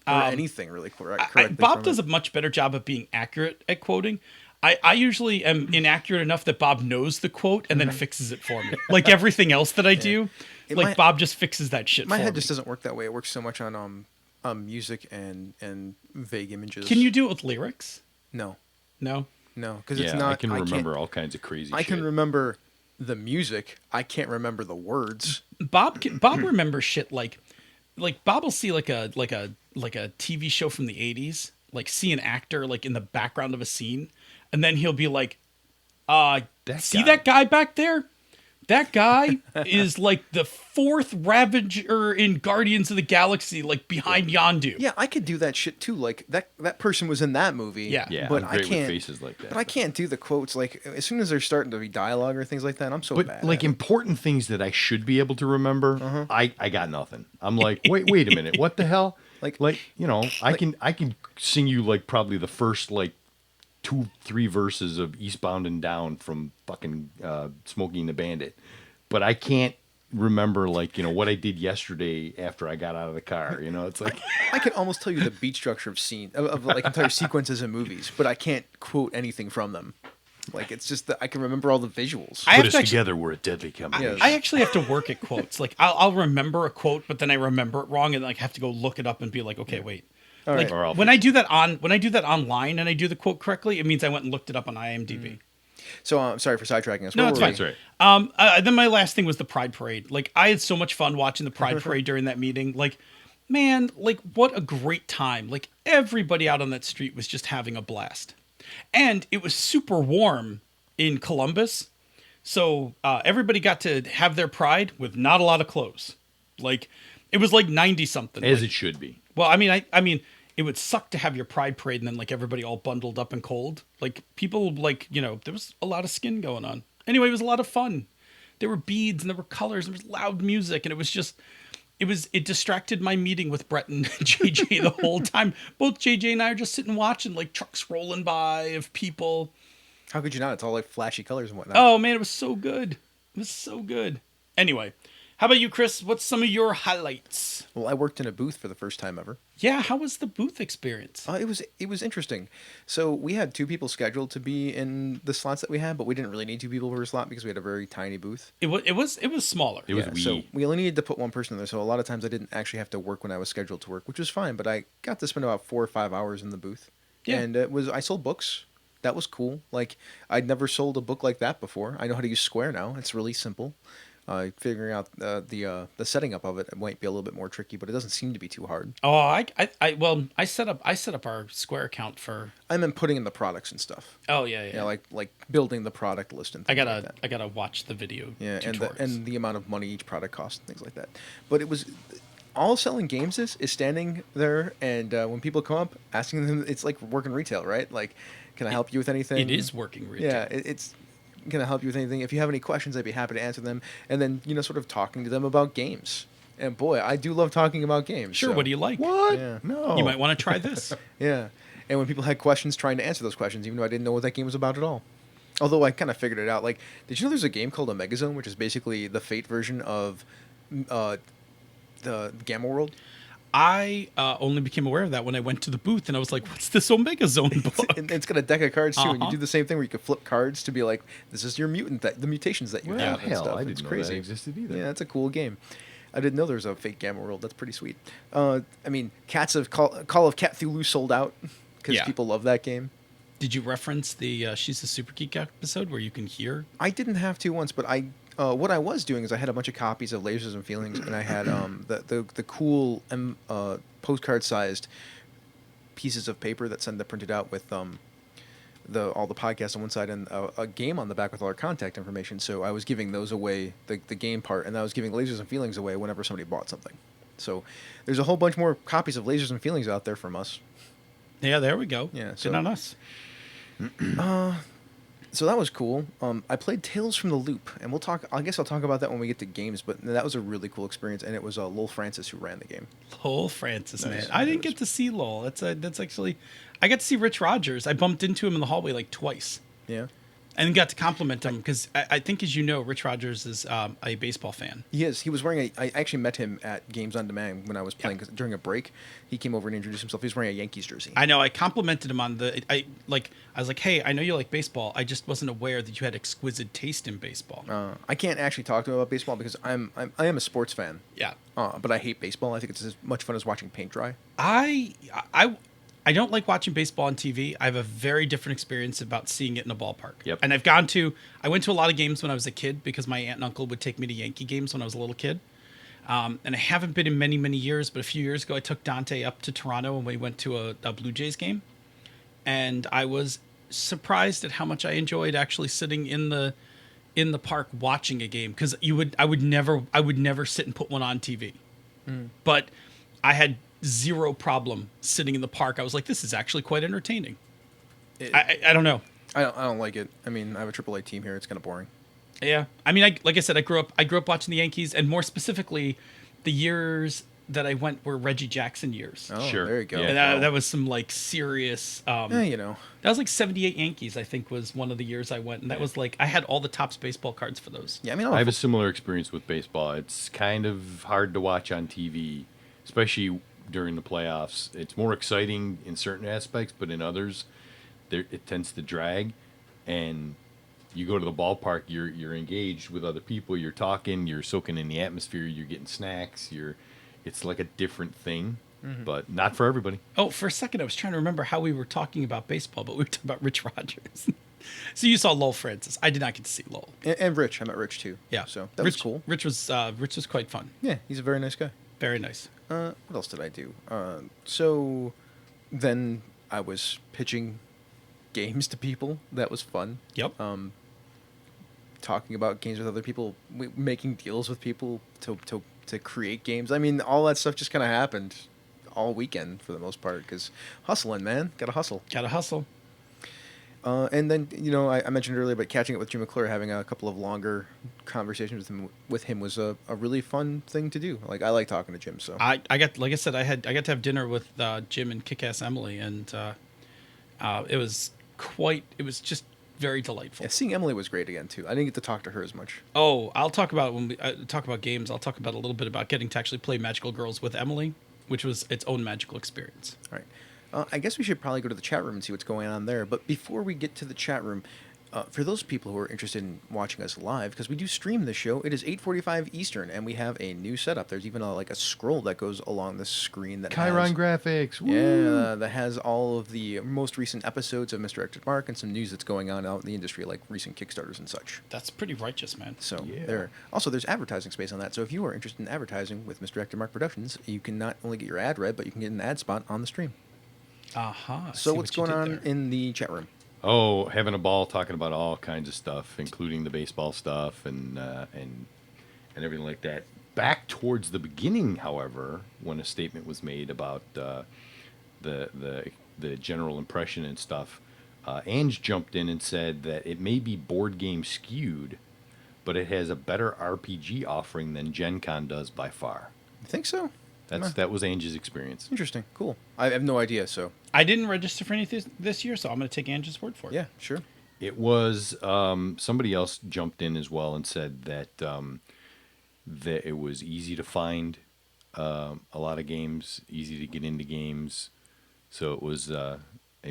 or anything really correctly. Bob from does it. a much better job of being accurate at quoting. I usually am inaccurate enough that Bob knows the quote and then fixes it for me. Like everything else that I do, In like my- Bob just fixes that shit My for head me. just doesn't work that way. It works so much on music and vague images. Can you do it with lyrics? No, No. because Yeah, it's not. I can can't- remember all kinds of crazy I shit. can remember the music. I can't remember the words. Bob remembers shit like Bob will see like a TV show from the 80s, like see an actor like in the background of a scene, and then he'll be like, see guy. that guy back there? That guy is like the 4th Ravager in Guardians of the Galaxy, like behind Yondu. Yeah, I could do that shit too. Like that person was in that movie. Yeah. Yeah, but I'm I great with can't. faces like that. But I can't do the quotes. Like as soon as they're starting to be dialogue or things like that, I'm so But bad. like at it. important things that I should be able to remember, I got nothing. I'm like, wait a minute, what the hell? Like- you know, I can sing you like probably the first like 2-3 verses of Eastbound and Down from fucking Smokey and the Bandit, but I can't remember like, you know, what I did yesterday after I got out of the car. You know, it's like I can almost tell you the beat structure of like entire sequences in movies, but I can't quote anything from them. Like it's just that I can remember all the visuals. I have put us to actually- together, we're a deadly combination. Yeah. I actually have to work at quotes. Like I'll remember a quote, but then I remember it wrong, and like have to go look it up and be like, okay, wait. All Like right. Or I'll when I do that online and I do the quote correctly, it means I went and looked it up on IMDb. So sorry for sidetracking us. No, Where it's were fine. we? That's right. Then my last thing was the Pride Parade. Like I had so much fun watching the Pride Parade during that meeting. Like, man, like what a great time. Like everybody out on that street was just having a blast. And it was super warm in Columbus. So everybody got to have their pride with not a lot of clothes. Like it was like 90 something. As Like, it should be. well, I mean, it would suck to have your Pride Parade and then like everybody all bundled up and cold. Like people like, you know, there was a lot of skin going on. Anyway, it was a lot of fun. There were beads and there were colors and there was loud music and it was just it distracted my meeting with Brett and JJ the whole time. Both JJ and I are just sitting watching like trucks rolling by of people. How could you not? It's all like flashy colors and whatnot. Oh man, it was so good. It was so good. Anyway, how about you, Chris? What's some of your highlights? Well, I worked in a booth for the first time ever. Yeah, how was the booth experience? It was interesting. So we had 2 people scheduled to be in the slots that we had, but we didn't really need 2 people per slot because we had a very tiny booth. It was smaller. It was Yeah, wee. so we only needed to put 1 person in there. So a lot of times I didn't actually have to work when I was scheduled to work, which was fine. But I got to spend about 4 or 5 hours in the booth. Yeah. And I sold books. That was cool. Like I'd never sold a book like that before. I know how to use Square now. It's really simple. Figuring out the setting up of it might be a little bit more tricky, but it doesn't seem to be too hard. Oh, I set up our Square account for. I meant putting in the products and stuff. Oh yeah. Yeah, like building the product list and I things like that. I gotta watch the video. Yeah, tutorials. and the amount of money each product costs and things like that. But it was all selling games is standing there, and when people come up asking them, it's like working retail, right? Like, can I help you with anything? It is working retail. Yeah, it's can I help you with anything? If you have any questions, I'd be happy to answer them. And then sort of talking to them about games. And boy, I do love talking about games. Sure. so- What do you like? What? Yeah. No. You might want to try this. Yeah. And when people had questions, trying to answer those questions, even though I didn't know what that game was about at all. Although I kind of figured it out. Like, did you know there's a game called Omega Zone, which is basically the Fate version of the Gamma World? I only became aware of that when I went to the booth, and I was like, "What's this Omega Zone book?" And it's got a deck of cards, too, and you Uh-huh. do the same thing where you can flip cards to be like, this is your mutant, the mutations that you Well, have and hell, stuff. I It's didn't know crazy. that existed either. Yeah, it's a cool game. I didn't know there was a Fate Gamma World. That's pretty sweet. I mean, Call of Cthulhu sold out because Yeah. people love that game. Did you reference the She's a Super Geek episode where you can hear? I didn't have to once, but what I was doing is I had a bunch of copies of Lasers and Feelings, and I had the cool postcard-sized pieces of paper that send printed out with all the podcasts on one side and a game on the back with all our contact information. So I was giving those away, the game part, and I was giving Lasers and Feelings away whenever somebody bought something. So there's a whole bunch more copies of Lasers and Feelings out there from us. Yeah, there we go. Yeah, Good so- on us. So that was cool. I played Tales from the Loop, and I guess I'll talk about that when we get to games. But that was a really cool experience, and it was Lowell Francis who ran the game. Lowell Francis, man. Nice. I didn't get to see Lowell. That's actually, I got to see Rich Rogers. I bumped into him in the hallway like twice, Yeah, and got to compliment him because I think, as you know, Rich Rogers is a baseball fan. he is. He was wearing I actually met him at Games on Demand when I was playing 'cause during a break. He came over and introduced himself. He was wearing a Yankees jersey. I know. I complimented him on I was like, hey, I know you like baseball. I just wasn't aware that you had exquisite taste in baseball. I can't actually talk to him about baseball because I am a sports fan. Yeah. But I hate baseball. I think it's as much fun as watching paint dry. I don't like watching baseball on TV. I have a very different experience about seeing it in a ballpark. Yep. And I went to a lot of games when I was a kid because my aunt and uncle would take me to Yankee games when I was a little kid. And I haven't been in many, many years, but a few years ago I took Dante up to Toronto and we went to a Blue Jays game. And I was surprised at how much I enjoyed actually sitting in the park watching a game because I would never sit and put one on TV. But I had zero problem sitting in the park. I was like, this is actually quite entertaining. I don't know. I don't like it. I mean, I have a AAA team here. It's kind of boring. Yeah, I mean, like I said, I grew up watching the Yankees, and more specifically, the years that I went were Reggie Jackson years. Oh, Sure. there you go. Yeah. And that was some like serious. Yeah, That was like '78 Yankees. I think was one of the years I went, and that was like I had all the Topps baseball cards for those. Yeah, I mean, I have a similar experience with baseball. It's kind of hard to watch on TV, especially during the playoffs. It's more exciting in certain aspects, but in others, it tends to drag. And you go to the ballpark, you're engaged with other people, you're talking, you're soaking in the atmosphere, you're getting snacks, it's like a different thing, but not for everybody. Oh, for a second, I was trying to remember how we were talking about baseball, but we were talking about Rich Rogers. So you saw Lowell Francis. I did not get to see Lowell. and Rich. I met Rich too. Yeah, So that Rich, was cool. Rich was quite fun. Yeah, he's a very nice guy. Very nice. What else did I do? So then I was pitching games to people. That was fun. Yep. Talking about games with other people, making deals with people to create games. I mean, all that stuff just kind of happened all weekend for the most part because hustling, man. Gotta hustle. Gotta hustle. And then, I mentioned earlier about catching up with Jim McClure, having a couple of longer conversations with him was a really fun thing to do. Like, I like talking to Jim, so. I got, like I said, I got to have dinner with Jim and Kick-Ass Emily, and it was just very delightful. Yeah, seeing Emily was great again, too. I didn't get to talk to her as much. Oh, I'll talk about when we talk about games. I'll talk about a little bit about getting to actually play Magical Girls with Emily, which was its own magical experience. All right. I guess we should probably go to the chat room and see what's going on there. But before we get to the chat room, for those people who are interested in watching us live, because we do stream this show, it is 8:45 Eastern, and we have a new setup. There's even a scroll that goes along the screen that Chiron has, graphics. Woo! yeah, that has all of the most recent episodes of Misdirected Mark and some news that's going on out in the industry, like recent Kickstarters and such. That's pretty righteous, man. So Yeah. there's advertising space on that. So if you are interested in advertising with Misdirected Mark Productions, you can not only get your ad read, but you can get an ad spot on the stream. Aha. So what's going on in the chat room? Oh, having a ball talking about all kinds of stuff, including the baseball stuff and everything like that. Back towards the beginning, however, when a statement was made about the general impression and stuff, Ange jumped in and said that it may be board game skewed, but it has a better RPG offering than Gen Con does by far. You think so? That was Ange's experience. Interesting. Cool. I have no idea, so. I didn't register for anything this year, so I'm going to take Angie's word for it. Yeah, sure. It was somebody else jumped in as well and said that that it was easy to find a lot of games, easy to get into games, so it was a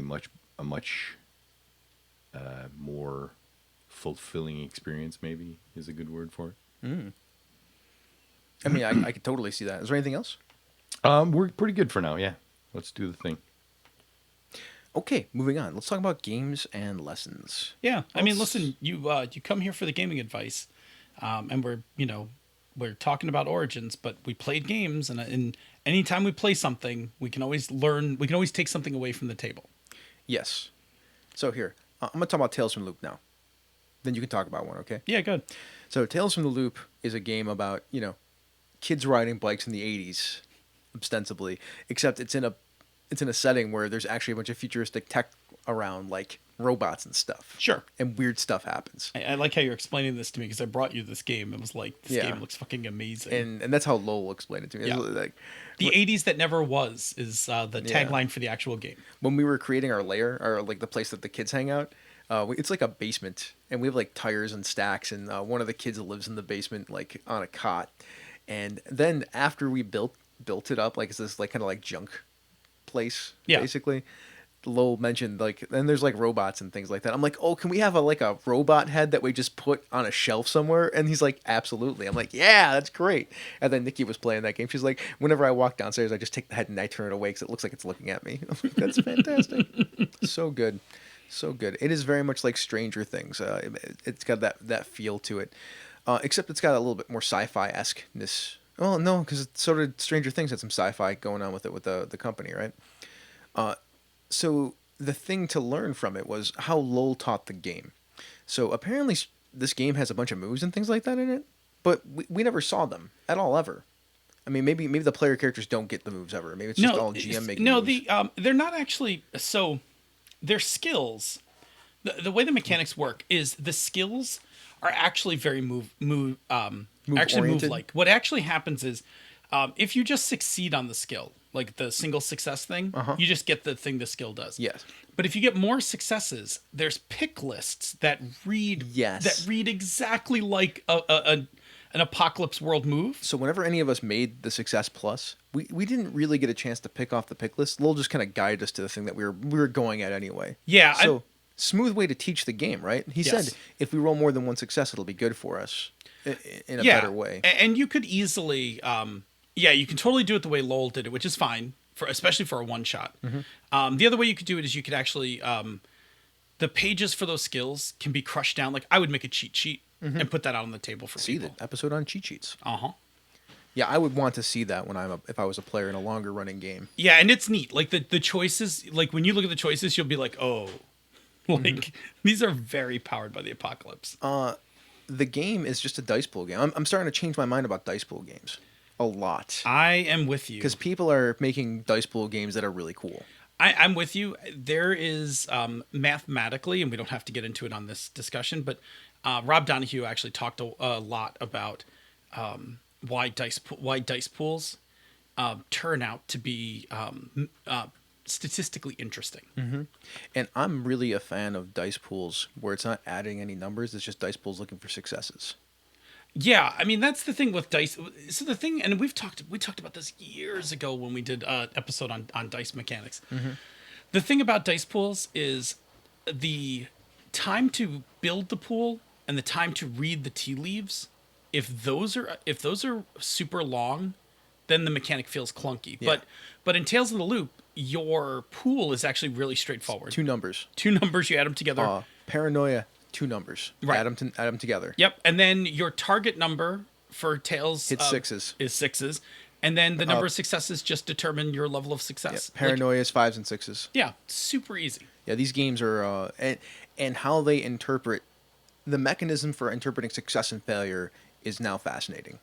much more fulfilling experience. Maybe is a good word for it. I mean, I could totally see that. Is there anything else? We're pretty good for now. Yeah, let's do the thing. Okay, moving on. Let's talk about games and lessons. Yeah, I mean, listen, you come here for the gaming advice, and we're talking about Origins, but we played games, and anytime we play something, we can always learn. We can always take something away from the table. Yes. So here, I'm going to talk about Tales from the Loop now. Then you can talk about one, okay? Yeah, good. So Tales from the Loop is a game about, kids riding bikes in the 80s, ostensibly, except it's in a setting where there's actually a bunch of futuristic tech around, like robots and stuff. Sure. And weird stuff happens. I like how you're explaining this to me because I brought you this game. It was like, this game looks fucking amazing. And that's how Lowell explained it to me. Yeah. Like, the 80s that never was is the tagline for the actual game. when we were creating our lair, or like the place that the kids hang out, it's like a basement, and we have like tires and stacks, and one of the kids lives in the basement, like on a cot. And then after we built it up, like it's this like kind of like junk place, basically. Lowell mentioned then there's like robots and things like that. I'm like, oh, can we have a robot head that we just put on a shelf somewhere? And he's like, absolutely. I'm like, yeah, that's great. And then Nikki was playing that game. She's like, whenever I walk downstairs, I just take the head and I turn it away because it looks like it's looking at me. I'm like, that's fantastic. So good. So good. It is very much like Stranger Things. It's got that feel to it. Except it's got a little bit more sci-fi-esque-ness. Well, no, because sort of Stranger Things had some sci-fi going on with it with the company, right? So the thing to learn from it was how Lowell taught the game. So apparently this game has a bunch of moves and things like that in it, but we never saw them at all ever. I mean, maybe the player characters don't get the moves ever. Maybe it's just all GM making moves. They're not actually. So their skills, the way the mechanics work is the skills are actually very move like. What actually happens is if you just succeed on the skill, like the single success thing, you just get the thing the skill does. Yes. But if you get more successes, there's pick lists that read exactly like an Apocalypse World move. So whenever any of us made the Success Plus, we didn't really get a chance to pick off the pick list. Lowell just kind of guided us to the thing that we were going at anyway. Yeah. So smooth way to teach the game, right? He said if we roll more than one success, it'll be good for us in a better way. And you could easily, you can totally do it the way Lowell did it, which is fine, especially for a one-shot. Mm-hmm. The other way you could do it is you could actually, the pages for those skills can be crushed down. Like I would make a cheat sheet and put that out on the table for people. See the episode on cheat sheets. Yeah, I would want to see that if I was a player in a longer running game. Yeah, and it's neat. Like the choices, like when you look at the choices, you'll be like, oh, like these are very powered by the apocalypse. The game is just a dice pool game. I'm starting to change my mind about dice pool games a lot. I am with you because people are making dice pool games that are really cool. I'm with you. There is mathematically, and we don't have to get into it on this discussion, but Rob Donahue actually talked a lot about why dice pools turn out to be statistically interesting. And I'm really a fan of dice pools where it's not adding any numbers; it's just dice pools looking for successes. Yeah, I mean that's the thing with dice. So the thing, and we talked about this years ago when we did an episode on dice mechanics. The thing about dice pools is the time to build the pool and the time to read the tea leaves. If those are super long, then the mechanic feels clunky. Yeah. But in Tales of the Loop, your pool is actually really straightforward. Two numbers. Two numbers, you add them together. Paranoia, two numbers. Right. Add them together. Yep, and then your target number for Tales It's sixes. is sixes, and then the number of successes just determine your level of success. Yeah, paranoia is fives and sixes. Yeah, super easy. Yeah, these games are and how they interpret the mechanism for interpreting success and failure is now fascinating.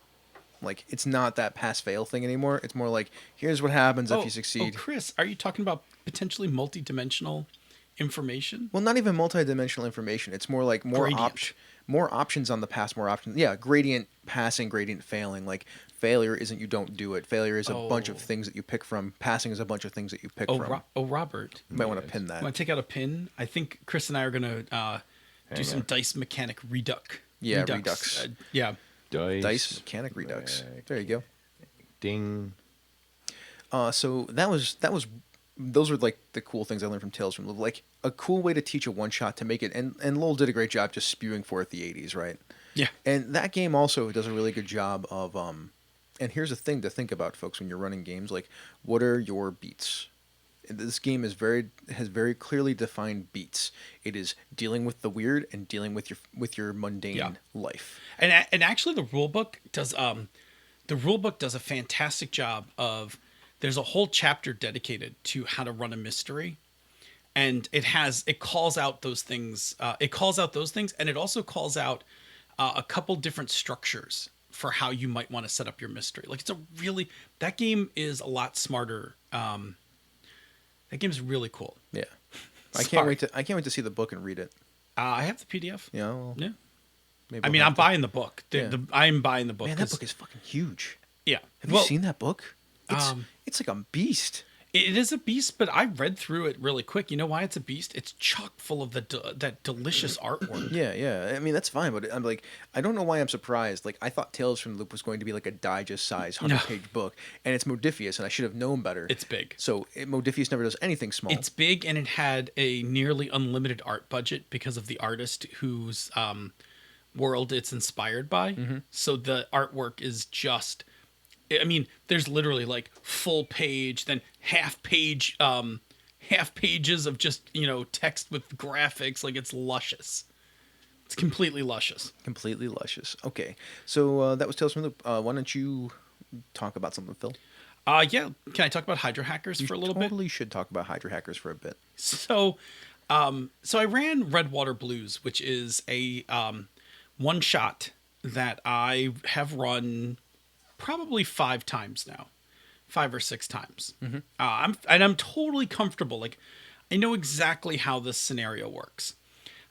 Like it's not that pass fail thing anymore. It's more like here's what happens if you succeed. Oh, Chris, are you talking about potentially multi-dimensional information? Well, not even multi-dimensional information. It's more like more Gradient. more options on the pass, more options. Yeah, gradient passing, gradient failing. Like failure isn't you don't do it. Failure is a bunch of things that you pick from. Passing is a bunch of things that you pick from. Robert, You might want to pin that. want to take out a pin? I think Chris and I are gonna do some dice mechanic redux. Yeah, redux. Yeah. Dice mechanic redux. There you go. Ding. So that was those were like the cool things I learned from Tales from the Loop. Like a cool way to teach a one shot to make it, and Lowell did a great job just spewing forth the 80s, right? Yeah. And that game also does a really good job of and here's a thing to think about, folks, when you're running games, like what are your beats? This game has very clearly defined beats. It is dealing with the weird and dealing with your mundane life. And actually the rule book does a fantastic job of there's a whole chapter dedicated to how to run a mystery, and it calls out those things and it also calls out a couple different structures for how you might want to set up your mystery. Like that game is a lot smarter. That game's really cool. Yeah. I can't wait to see the book and read it. I have the PDF. Yeah. Well, Yeah. maybe I mean, I'm buying the book. Yeah. I'm buying the book. Man, that book is fucking huge. Yeah. Have you seen that book? Um, It's like a beast. It is a beast, but I read through it really quick. You know why it's a beast? It's chock full of that delicious artwork. Yeah. I mean, that's fine, but I'm like, I don't know why I'm surprised. Like, I thought Tales from the Loop was going to be like a digest-size 100-page book, and it's Modiphius, and I should have known better. It's big. So Modiphius never does anything small. It's big, and it had a nearly unlimited art budget because of the artist whose world it's inspired by. Mm-hmm. So the artwork is just, I mean, there's literally like full page, then half pages of just, text with graphics. Like it's luscious. It's completely luscious. Completely luscious. Okay, so that was Tales from the Loop. Why don't you talk about something, Phil? Yeah. Can I talk about Hydra Hackers for a little bit? Totally should talk about Hydra Hackers for a bit. So I ran Redwater Blues, which is a one shot that I have run probably 5 times now, 5 or 6 times. Mm-hmm. I'm totally comfortable. Like I know exactly how this scenario works.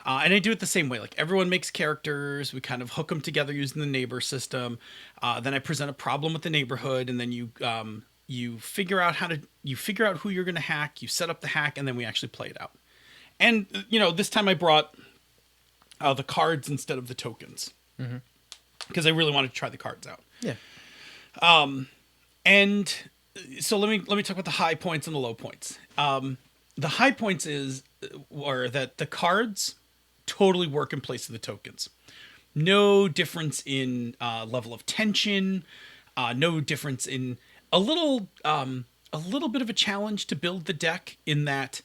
And I do it the same way. Like everyone makes characters. We kind of hook them together using the neighbor system. Then I present a problem with the neighborhood, and then you figure out who you're going to hack. You set up the hack, and then we actually play it out. And this time I brought the cards instead of the tokens because I really wanted to try the cards out. Yeah. And so let me talk about the high points and the low points. The high points are that the cards totally work in place of the tokens. No difference in level of tension. No difference in a little bit of a challenge to build the deck in that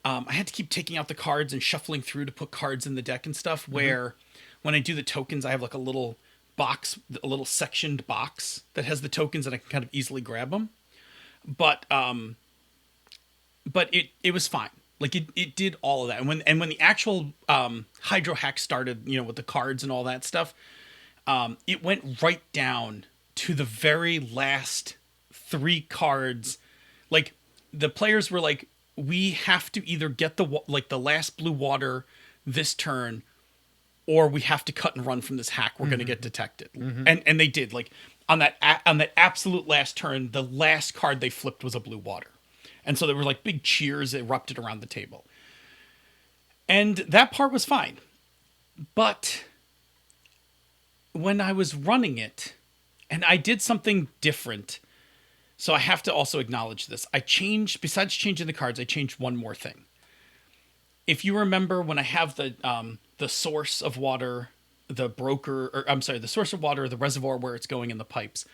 I had to keep taking out the cards and shuffling through to put cards in the deck and stuff. Where when I do the tokens, I have like a little box, a little sectioned box that has the tokens and I can kind of easily grab them. But it was fine. Like it did all of that. And when the actual Hydro hack started, with the cards and all that stuff, it went right down to the very last 3 cards. Like the players were like we have to either get the last blue water this turn, or we have to cut and run from this hack. We're going to get detected. And they did. Like on that absolute last turn, the last card they flipped was a blue water. And so there were like big cheers erupted around the table. And that part was fine. But when I was running it, and I did something different, so I have to also acknowledge this. Besides changing the cards, I changed one more thing. If you remember, when I have the source of water, the source of water, the reservoir where it's going in the pipes,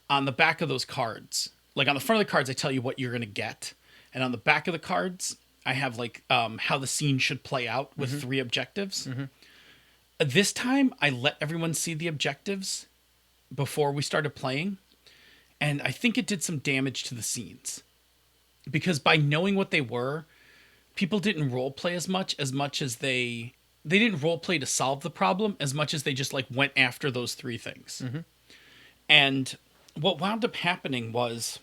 on the back of those cards, like on the front of the cards, I tell you what you're going to get. And on the back of the cards, I have like how the scene should play out with 3 objectives. This time, I let everyone see the objectives before we started playing. And I think it did some damage to the scenes. Because by knowing what they were, people didn't role play as much as they didn't role play to solve the problem as much as they just like went after those 3 things. And what wound up happening was,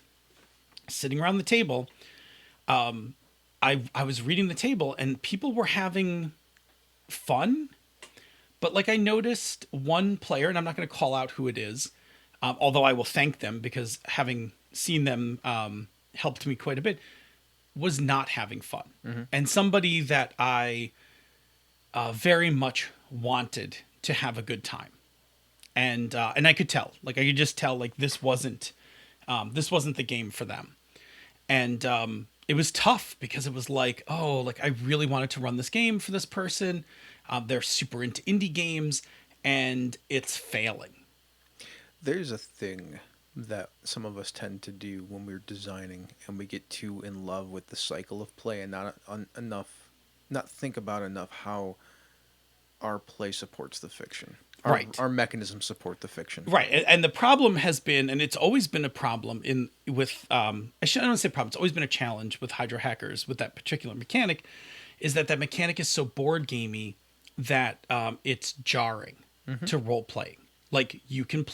sitting around the table, I was reading the table and people were having fun, but like I noticed one player, and I'm not going to call out who it is, although I will thank them because having seen them helped me quite a bit, was not having fun. And somebody that I very much wanted to have a good time. And I could tell, like I could just tell, like this wasn't the game for them. And it was tough because it was like, oh, like I really wanted to run this game for this person. They're super into indie games and it's failing. There's a thing that some of us tend to do when we're designing and we get too in love with the cycle of play and not think about enough how our play supports the fiction. Our mechanisms support the fiction. Right. And the problem has been, and it's always been a problem with I don't say problem, it's always been a challenge with Hydra Hackers with that particular mechanic, is that mechanic is so board gamey that it's jarring to role play. Like you can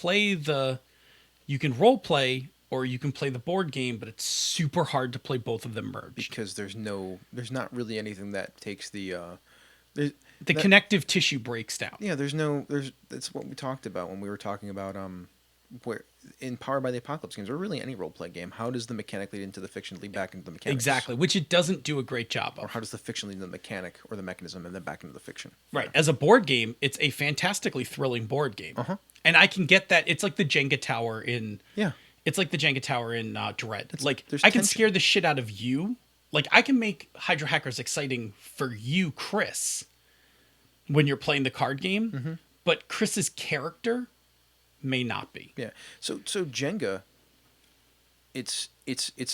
role play or you can play the board game, but it's super hard to play both of them merged. Because there's not really anything that takes the connective tissue breaks down. Yeah, that's what we talked about when we were talking about where in Powered by the Apocalypse games, or really any role play game, how does the mechanic lead into the fiction, lead back into the mechanics? Exactly, which it doesn't do a great job of. Or how does the fiction lead into the mechanic or the mechanism and then back into the fiction? Right. As a board game, it's a fantastically thrilling board game. And I can get that. It's like the Jenga tower in It's like the Jenga tower in Dread. I can scare the shit out of you. Like I can make Hydra Hackers exciting for you, Chris, when you're playing the card game, but Chris's character may not be. Yeah. So Jenga, it's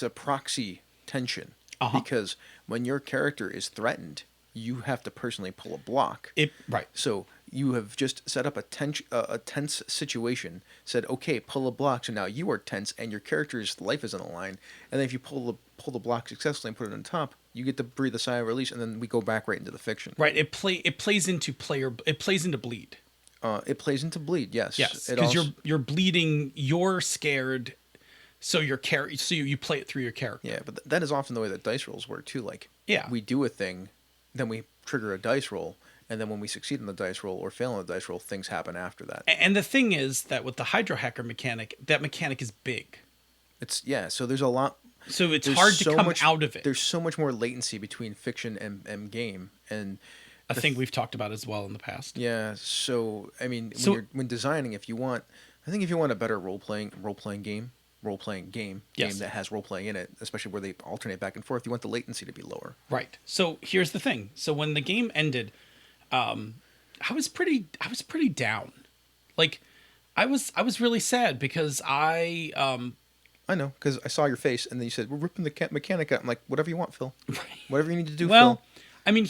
a proxy tension because when your character is threatened, you have to personally pull a block. Right. So you have just set up a tense situation, said, okay, pull a block. So now you are tense and your character's life is on the line. And then if you pull the block successfully and put it on top, you get to breathe a sigh of release, and then we go back right into the fiction. Right. It plays into bleed. It plays into bleed. Yes. Yes. Because you're bleeding. You're scared. So you play it through your character. Yeah, but that is often the way that dice rolls work too. Like, we do a thing, then we trigger a dice roll, and then when we succeed in the dice roll or fail on the dice roll, things happen after that. And the thing is that with the Hydra Hacker mechanic, that mechanic is big. So there's a lot. So it's hard to come out of it. There's so much more latency between fiction and game, and a thing we've talked about as well in the past. Yeah. So I mean, when designing, if you want a better role playing game that has role playing in it, especially where they alternate back and forth, you want the latency to be lower. Right. So here's the thing. So when the game ended, I was pretty down. Like, I was really sad because I know, because I saw your face, and then you said, we're ripping the mechanic out. I'm like, whatever you want, Phil. Right. Whatever you need to do, well, Phil. I mean,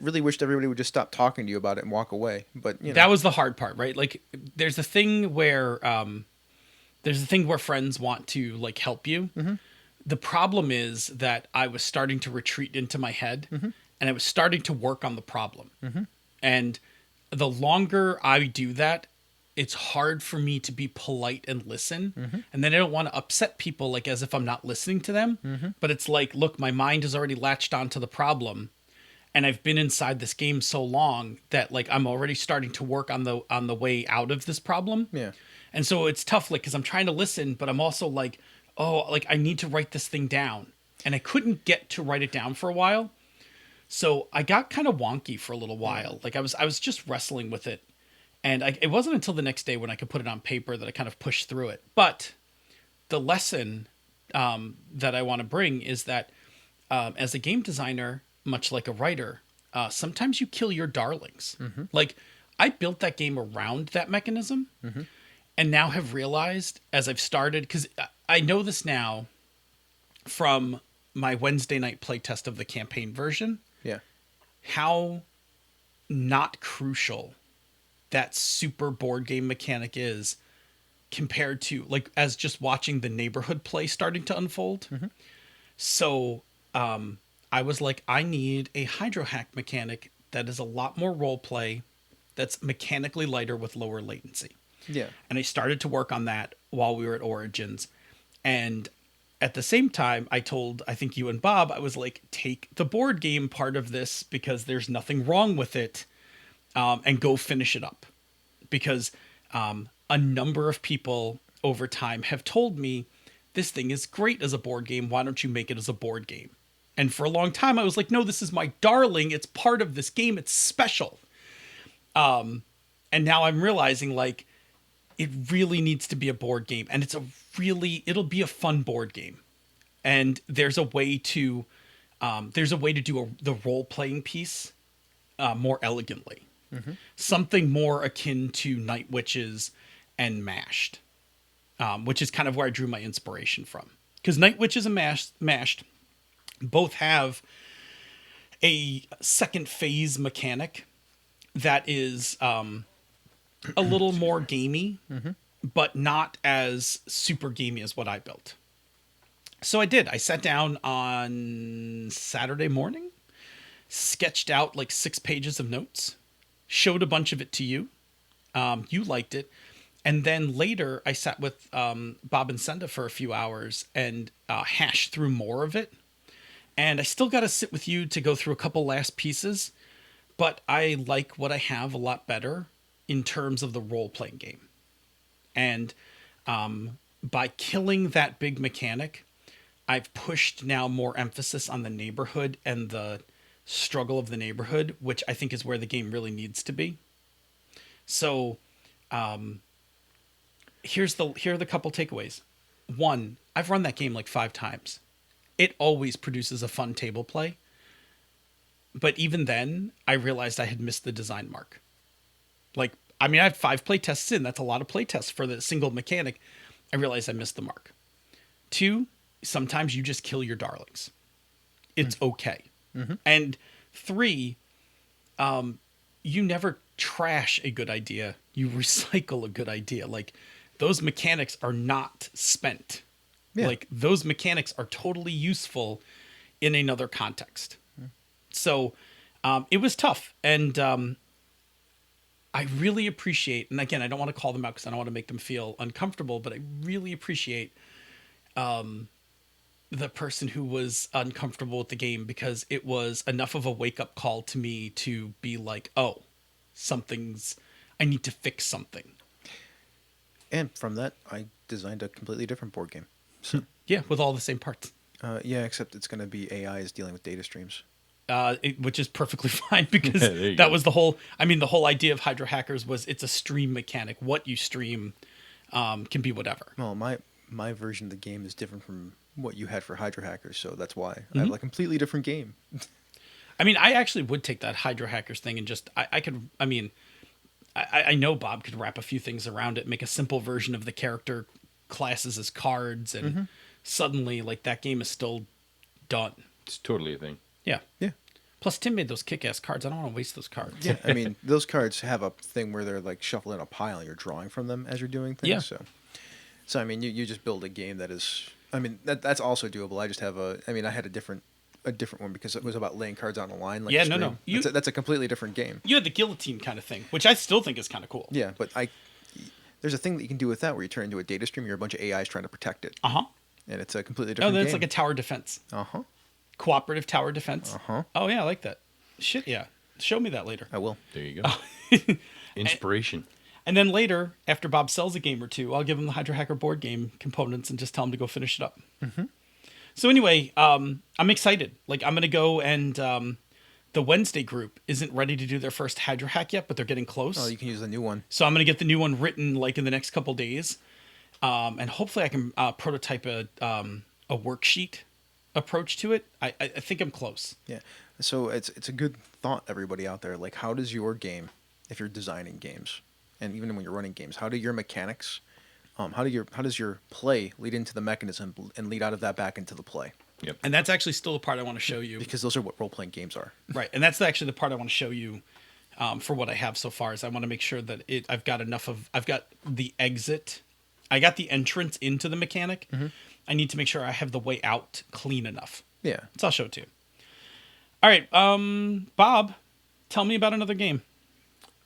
really wished everybody would just stop talking to you about it and walk away. But that was the hard part, right? Like, there's a thing where friends want to like help you. The problem is that I was starting to retreat into my head, and I was starting to work on the problem. And the longer I do that, it's hard for me to be polite and listen. And then I don't want to upset people like as if I'm not listening to them. But it's like, look, my mind has already latched onto the problem. And I've been inside this game so long that like I'm already starting to work on the way out of this problem. Yeah. And so it's tough, like, because I'm trying to listen, but I'm also like, oh, like I need to write this thing down. And I couldn't get to write it down for a while. So I got kind of wonky for a little while. Like I was just wrestling with it. And it wasn't until the next day when I could put it on paper that I kind of pushed through it. But the lesson that I want to bring is that as a game designer, much like a writer, sometimes you kill your darlings. Like I built that game around that mechanism and now have realized as I've started, because I know this now from my Wednesday night playtest of the campaign version, Yeah. how not crucial that super board game mechanic is compared to like as just watching the neighborhood play starting to unfold. So I was like, I need a hydro hack mechanic that is a lot more role play, that's mechanically lighter with lower latency. Yeah. And I started to work on that while we were at Origins. And at the same time, I think you and Bob, I was like, take the board game part of this because there's nothing wrong with it, and go finish it up. Because a number of people over time have told me, this thing is great as a board game. Why don't you make it as a board game? And for a long time, I was like, no, this is my darling. It's part of this game. It's special. And now I'm realizing, like, it really needs to be a board game. And it'll be a fun board game. And there's a way to do the role-playing piece more elegantly. Something more akin to Night Witches and Mashed, which is kind of where I drew my inspiration from. Because Night Witches and Mashed both have a second phase mechanic that is a little more gamey, but not as super gamey as what I built. So I did. I sat down on Saturday morning, sketched out like 6 pages of notes, showed a bunch of it to you. You liked it. And then later I sat with Bob and Senda for a few hours and hashed through more of it. And I still got to sit with you to go through a couple last pieces, but I like what I have a lot better in terms of the role-playing game. And by killing that big mechanic, I've pushed now more emphasis on the neighborhood and the struggle of the neighborhood, which I think is where the game really needs to be. So here are the couple takeaways. 1, I've run that game like 5 times. It always produces a fun table play. But even then, I realized I had missed the design mark. Like, I mean, I had 5 play tests in. That's a lot of play tests for the single mechanic. I realized I missed the mark. 2, sometimes you just kill your darlings. It's okay. And 3, you never trash a good idea. You recycle a good idea. Like, those mechanics are not spent. Yeah. Like, those mechanics are totally useful in another context. So it was tough. And I really appreciate, and again, I don't want to call them out because I don't want to make them feel uncomfortable, but I really appreciate the person who was uncomfortable with the game, because it was enough of a wake-up call to me to be like, oh, I need to fix something. And from that, I designed a completely different board game. So yeah, with all the same parts. Yeah, except it's going to be AIs dealing with data streams. Which is perfectly fine, because that was the whole idea of Hydro Hackers was it's a stream mechanic. What you stream can be whatever. Well, my version of the game is different from what you had for Hydro Hackers, so that's why I have a completely different game. I mean, I actually would take that Hydro Hackers thing and just I know Bob could wrap a few things around it, make a simple version of the character classes as cards, and suddenly like that game is still done. It's totally a thing. Yeah. Yeah. Plus, Tim made those kick-ass cards. I don't want to waste those cards. Yeah, I mean, those cards have a thing where they're like shuffled in a pile and you're drawing from them as you're doing things. Yeah. So I mean, you just build a game that is, I mean, that's also doable. I just have I had a different one because it was about laying cards on the line. Like yeah, no. That's a completely different game. You had the guillotine kind of thing, which I still think is kind of cool. Yeah, but There's a thing that you can do with that where you turn into a data stream. You're a bunch of AIs trying to protect it, Uh-huh. and it's a completely Oh, different that's game. like a tower defense. Uh-huh. Cooperative tower defense. Uh-huh. Oh, yeah, I like that. Shit, yeah. Show me that later. I will. There you go. Inspiration. And then later, after Bob sells a game or two, I'll give him the Hydra Hacker board game components and just tell him to go finish it up. Mm-hmm. So anyway, I'm excited. Like, I'm going to go and the Wednesday group isn't ready to do their first Hydra Hack yet, but they're getting close. Oh, you can use the new one. So I'm going to get the new one written like in the next couple days. And hopefully I can prototype a worksheet approach to it. I think I'm close. Yeah. So it's a good thought, everybody out there. Like, how does your game, if you're designing games, and even when you're running games, how do your mechanics, how does your play lead into the mechanism and lead out of that back into the play? Yep. And that's actually still the part I want to show you. Because those are what role-playing games are. Right. And that's actually the part I want to show you for what I have so far is I want to make sure that I've got the exit. I got the entrance into the mechanic. Mm-hmm. I need to make sure I have the way out clean enough. Yeah. So I'll show it to you. All right. Bob, tell me about another game.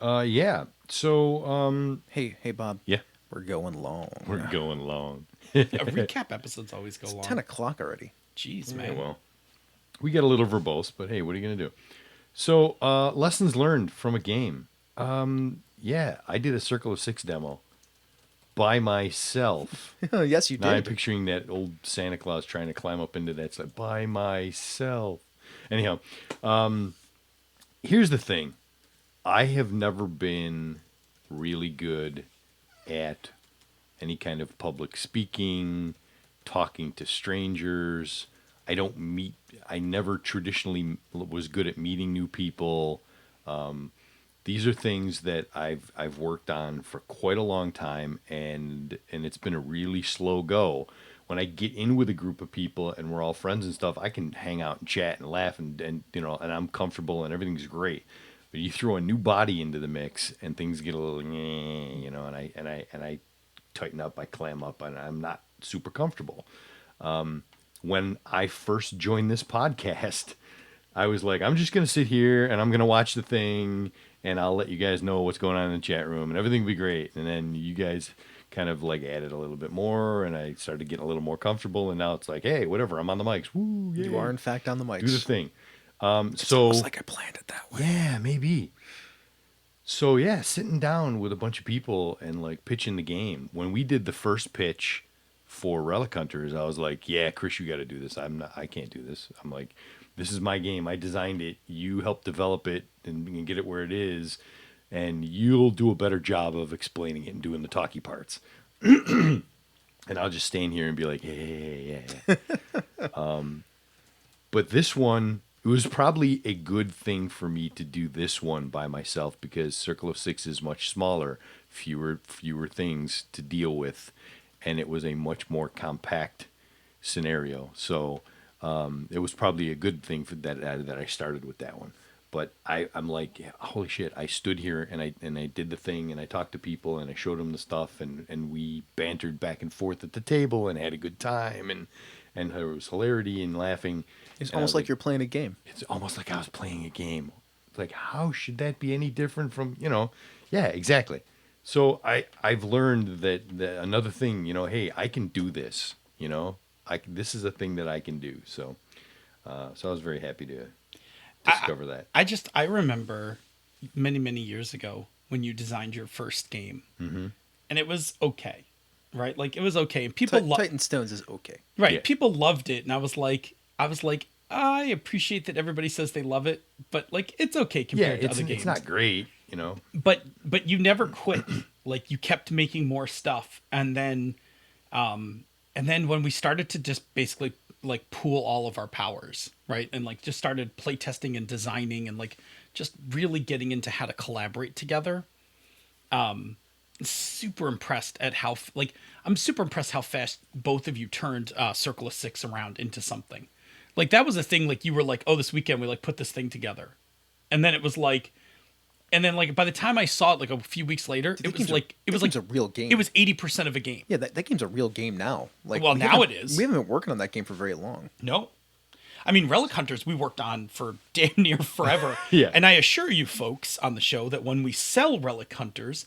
Yeah. So, Hey, Bob. yeah, We're going long. we're going long. A recap episodes always go long. 10 o'clock already. Jeez, Yeah, man. well, we get a little verbose, but hey, what are you going to do? So, lessons learned from a game. Yeah, I did a Circle of Six demo by myself. Yes, you Now I'm did. picturing that old Santa Claus trying to climb up into that sled by myself. Anyhow, here's the thing. I have never been really good at any kind of public speaking, talking to strangers. I never traditionally was good at meeting new people. These are things that I've worked on for quite a long time, and it's been a really slow go. When I get in with a group of people and we're all friends and stuff, I can hang out and chat and laugh and I'm comfortable and everything's great. But you throw a new body into the mix and things get a little, and I tighten up, I clam up, and I'm not super comfortable. When I first joined this podcast, I was like, I'm just going to sit here and I'm going to watch the thing and I'll let you guys know what's going on in the chat room and everything will be great. And then you guys kind of like added a little bit more and I started getting a little more comfortable. And now it's like, hey, whatever, I'm on the mics. Woo, yeah. You are, in fact, on the mics. Do the thing. It's almost like I planned it that way. Yeah, maybe. So yeah, sitting down with a bunch of people and like pitching the game. When we did the first pitch for Relic Hunters, I was like, yeah, Chris, you got to do this. I can't do this. I'm like, this is my game. I designed it. You helped develop it and get it where it is. And you'll do a better job of explaining it and doing the talky parts. And I'll just stand here and be like, yeah. But this one, it was probably a good thing for me to do this one by myself because Circle of Six is much smaller, fewer things to deal with, and it was a much more compact scenario. So it was probably a good thing for that I started with that one. But I'm like, holy shit! I stood here and I did the thing and I talked to people and I showed them the stuff and we bantered back and forth at the table and had a good time and there was hilarity and laughing. It's And I almost was like you're playing a game. It's almost like I was playing a game. It's like, how should that be any different from, Yeah, exactly. So I've learned that another thing, hey, I can do this, this is a thing that I can do. So I was very happy to discover that. I remember many, many years ago when you designed your first game, and it was okay, right? Like it was okay, and people Titan Stones is okay. right? Yeah. People loved it, and I was like, I appreciate that everybody says they love it, but like it's okay compared to other games. It's not great, But you never quit. Like you kept making more stuff, and then when we started to just basically like pool all of our powers, right, and like just started playtesting and designing and like just really getting into how to collaborate together. Super impressed at I'm super impressed how fast both of you turned Circle of Six around into something. Like that was a thing. Like you were like, oh, this weekend we like put this thing together, and then it was like. And then, like, by the time I saw it, like, a few weeks later, it was like a real game. It was 80% of a game. Yeah, that game's a real game now. Like, Well, now it is. We haven't been working on that game for very long. No. I mean, Relic Hunters we worked on for damn near forever. Yeah. And I assure you folks on the show that when we sell Relic Hunters,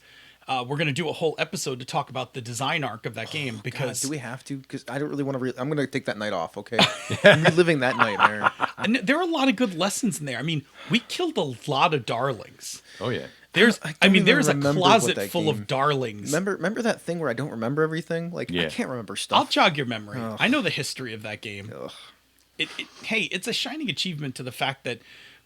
we're going to do a whole episode to talk about the design arc of that game God, because do we have to? Because I don't really want to. I'm going to take that night off. Okay, I'm reliving that nightmare. and there are a lot of good lessons in there. I mean, we killed a lot of darlings. Oh yeah. There's, I I don't mean, even there's a remember closet what that full game- of darlings. Remember that thing where I don't remember everything? Like Yeah. I can't remember I'll stuff. jog your memory. Ugh. I know the history of that game. Ugh. Hey, it's a shining achievement to the fact that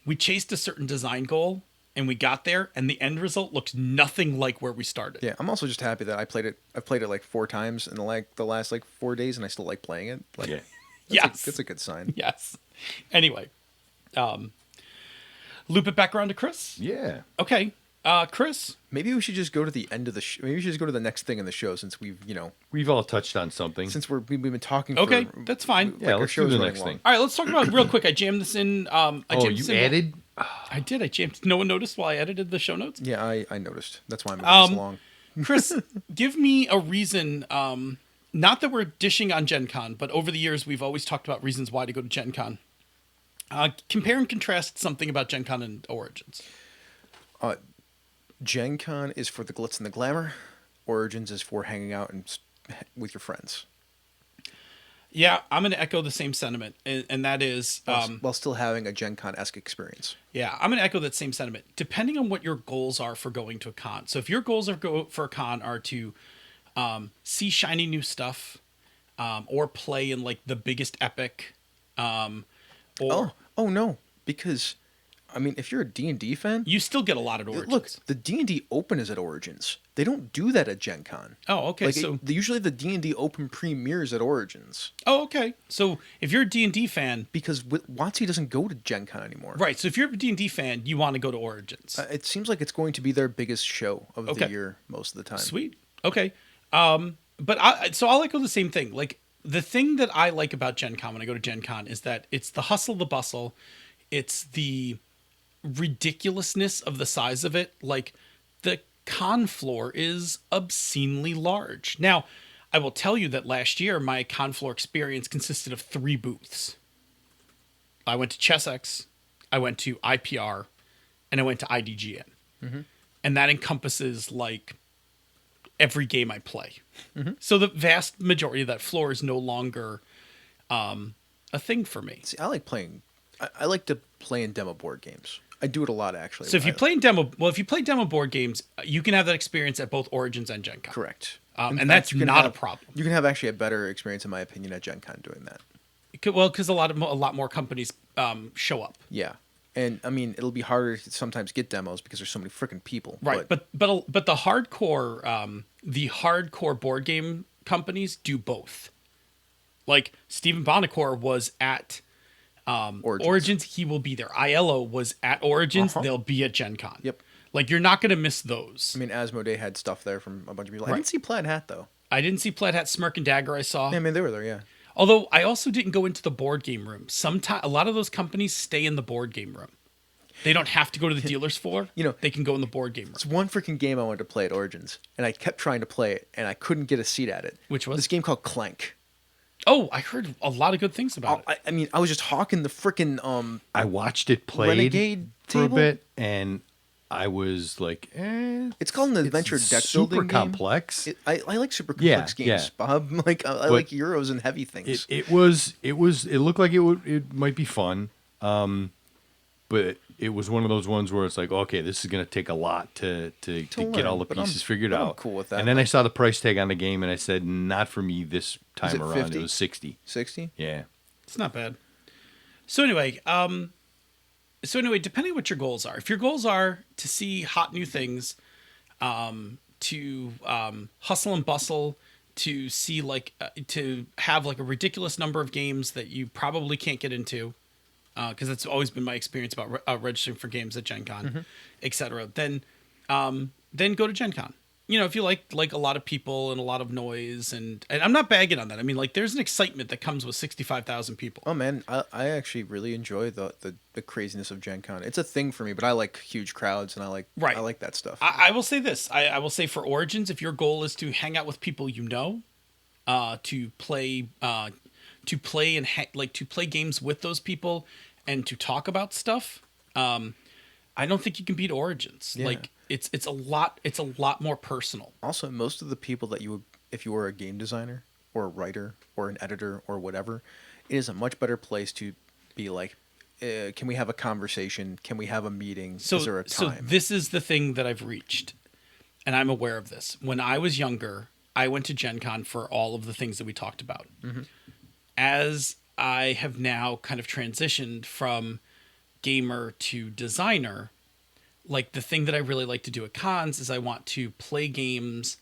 we chased a certain design goal and we got there, and the end result looks nothing like where we started. Yeah, I'm also just happy that I played it. I've played it like 4 times in the last like 4 days, and I still like playing it. Like, Yeah. Yes. that's a good sign. Yes. Anyway, loop it back around to Chris. Yeah. Okay, Chris. Maybe we should just go to the end of the. Maybe we should just go to the next thing in the show since we've We've all touched on something. since we've been talking. Okay, for, that's fine. Yeah, our let's do show's the running next long. thing. All right, let's talk about it real quick. I jammed this in. Oh, you added? I did. I jammed. No one noticed while I edited the show notes. Yeah, I noticed. That's why I'm moving this along. Chris, give me a reason. Not that we're dishing on Gen Con, but over the years we've always talked about reasons why to go to Gen Con. Compare and contrast something about Gen Con and Origins. Gen Con is for the glitz and the glamour. Origins is for hanging out with your friends. Yeah, I'm going to echo the same sentiment, and that is, While still having a Gen Con-esque experience. yeah, I'm going to echo that same sentiment. Depending on what your goals are for going to a con. So if your goals for a con are to see shiny new stuff, or play in like the biggest epic, or Oh no, because I mean, if you're a D&D fan, you still get a lot at Origins. look, the D&D Open is at Origins. They don't do that at Gen Con. Oh, okay. Like So usually the D&D Open premieres at Origins oh, okay. So if you're a D&D fan, because WotC doesn't go to Gen Con anymore. right? So if you're a D&D fan, you want to go to Origins. It seems like it's going to be their biggest show of Okay. the year most of the time. Sweet. Okay. But I'll echo the same thing. Like the thing that I like about Gen Con when I go to Gen Con is that it's the hustle, the bustle, it's the ridiculousness of the size of it. Like the con floor is obscenely large. Now, I will tell you that last year my con floor experience consisted of 3 booths. I went to Chessex, I went to IPR, and I went to IDGN. And that encompasses like every game I play. So the vast majority of that floor is no longer a thing for me. See, I like playing. I like to play in demo board games. I do it a lot actually. So if you play demo board games, you can have that experience at both Origins and Gen Con. correct, And In that's fact, you can not a have- problem. You can have actually a better experience, in my opinion, at Gen Con doing that. Well, because a lot more companies show up. Yeah, and I mean it'll be harder to sometimes get demos because there's so many freaking people. Right, but the hardcore board game companies do both. Like Stephen Bonacore was at Origins. He will be there. ILO was at Origins. Uh-huh. They'll be at Gen Con. Yep. Like you're not gonna miss those. I mean, Asmodee had stuff there from a bunch of people. I Right. didn't see Plaid Hat though. I didn't see Plaid Hat, Smirk, and Dagger. I saw. I mean, they were there. Yeah. Although I also didn't go into the board game room. Sometimes a lot of those companies stay in the board game room. They don't have to go to the dealer's floor. You know, they can go in the board game room. It's one freaking game I wanted to play at Origins, and I kept trying to play it, and I couldn't get a seat at it. Which was? This game called Clank. Oh, I heard a lot of good things about it. I mean, I was just hawking the freaking I watched it played Renegade for table? a bit, and I was like, It's called an adventure deck super building game. complex. I like super Yeah, complex games, yeah. Bob. Like I like Euros and heavy things. It looked like it might be fun, but it was one of those ones where it's like, okay, this is gonna take a lot to get learn, all the but I'm- pieces figured but I'm out. cool with that. And then I saw the price tag on the game, and I said, not for me this time it around. 50? It was 60. 60. Yeah. It's not bad. So anyway, depending on what your goals are, if your goals are to see hot new things, to hustle and bustle, to see to have like a ridiculous number of games that you probably can't get into, because that's always been my experience about registering for games at Gen Con, etc. Then go to Gen Con. You know, if you like a lot of people and a lot of noise, and I'm not bagging on that. I mean, like, there's an excitement that comes with 65,000 people. Oh man, I actually really enjoy the craziness of Gen Con. It's a thing for me, but I like huge crowds and I like that stuff. I will say this. I will say for Origins, if your goal is to hang out with people you know, to play games with those people, and to talk about stuff, I don't think you can beat Origins. Yeah. Like It's a lot more personal. Also, most of the people that you would, if you were a game designer or a writer or an editor or whatever, it is a much better place to be like, can we have a conversation? Can we have a meeting? So, is there a time? so this is the thing that I've reached, and I'm aware of this. When I was younger, I went to Gen Con for all of the things that we talked about. Mm-hmm. As I have now kind of transitioned from gamer to designer, like the thing that I really like to do at cons is I want to play games.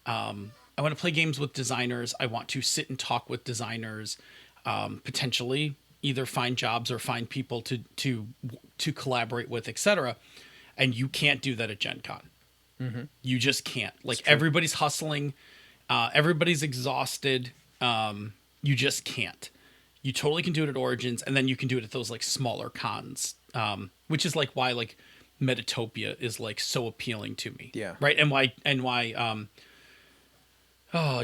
I want to play games with designers. I want to sit and talk with designers, potentially either find jobs or find people to collaborate with, etc. And you can't do that at Gen Con. Mm-hmm. You just can't. Like everybody's hustling, everybody's exhausted. You just can't. You totally can do it at Origins, and then you can do it at those like smaller cons, which is like why like Metatopia is like so appealing to me. Yeah. Right. And why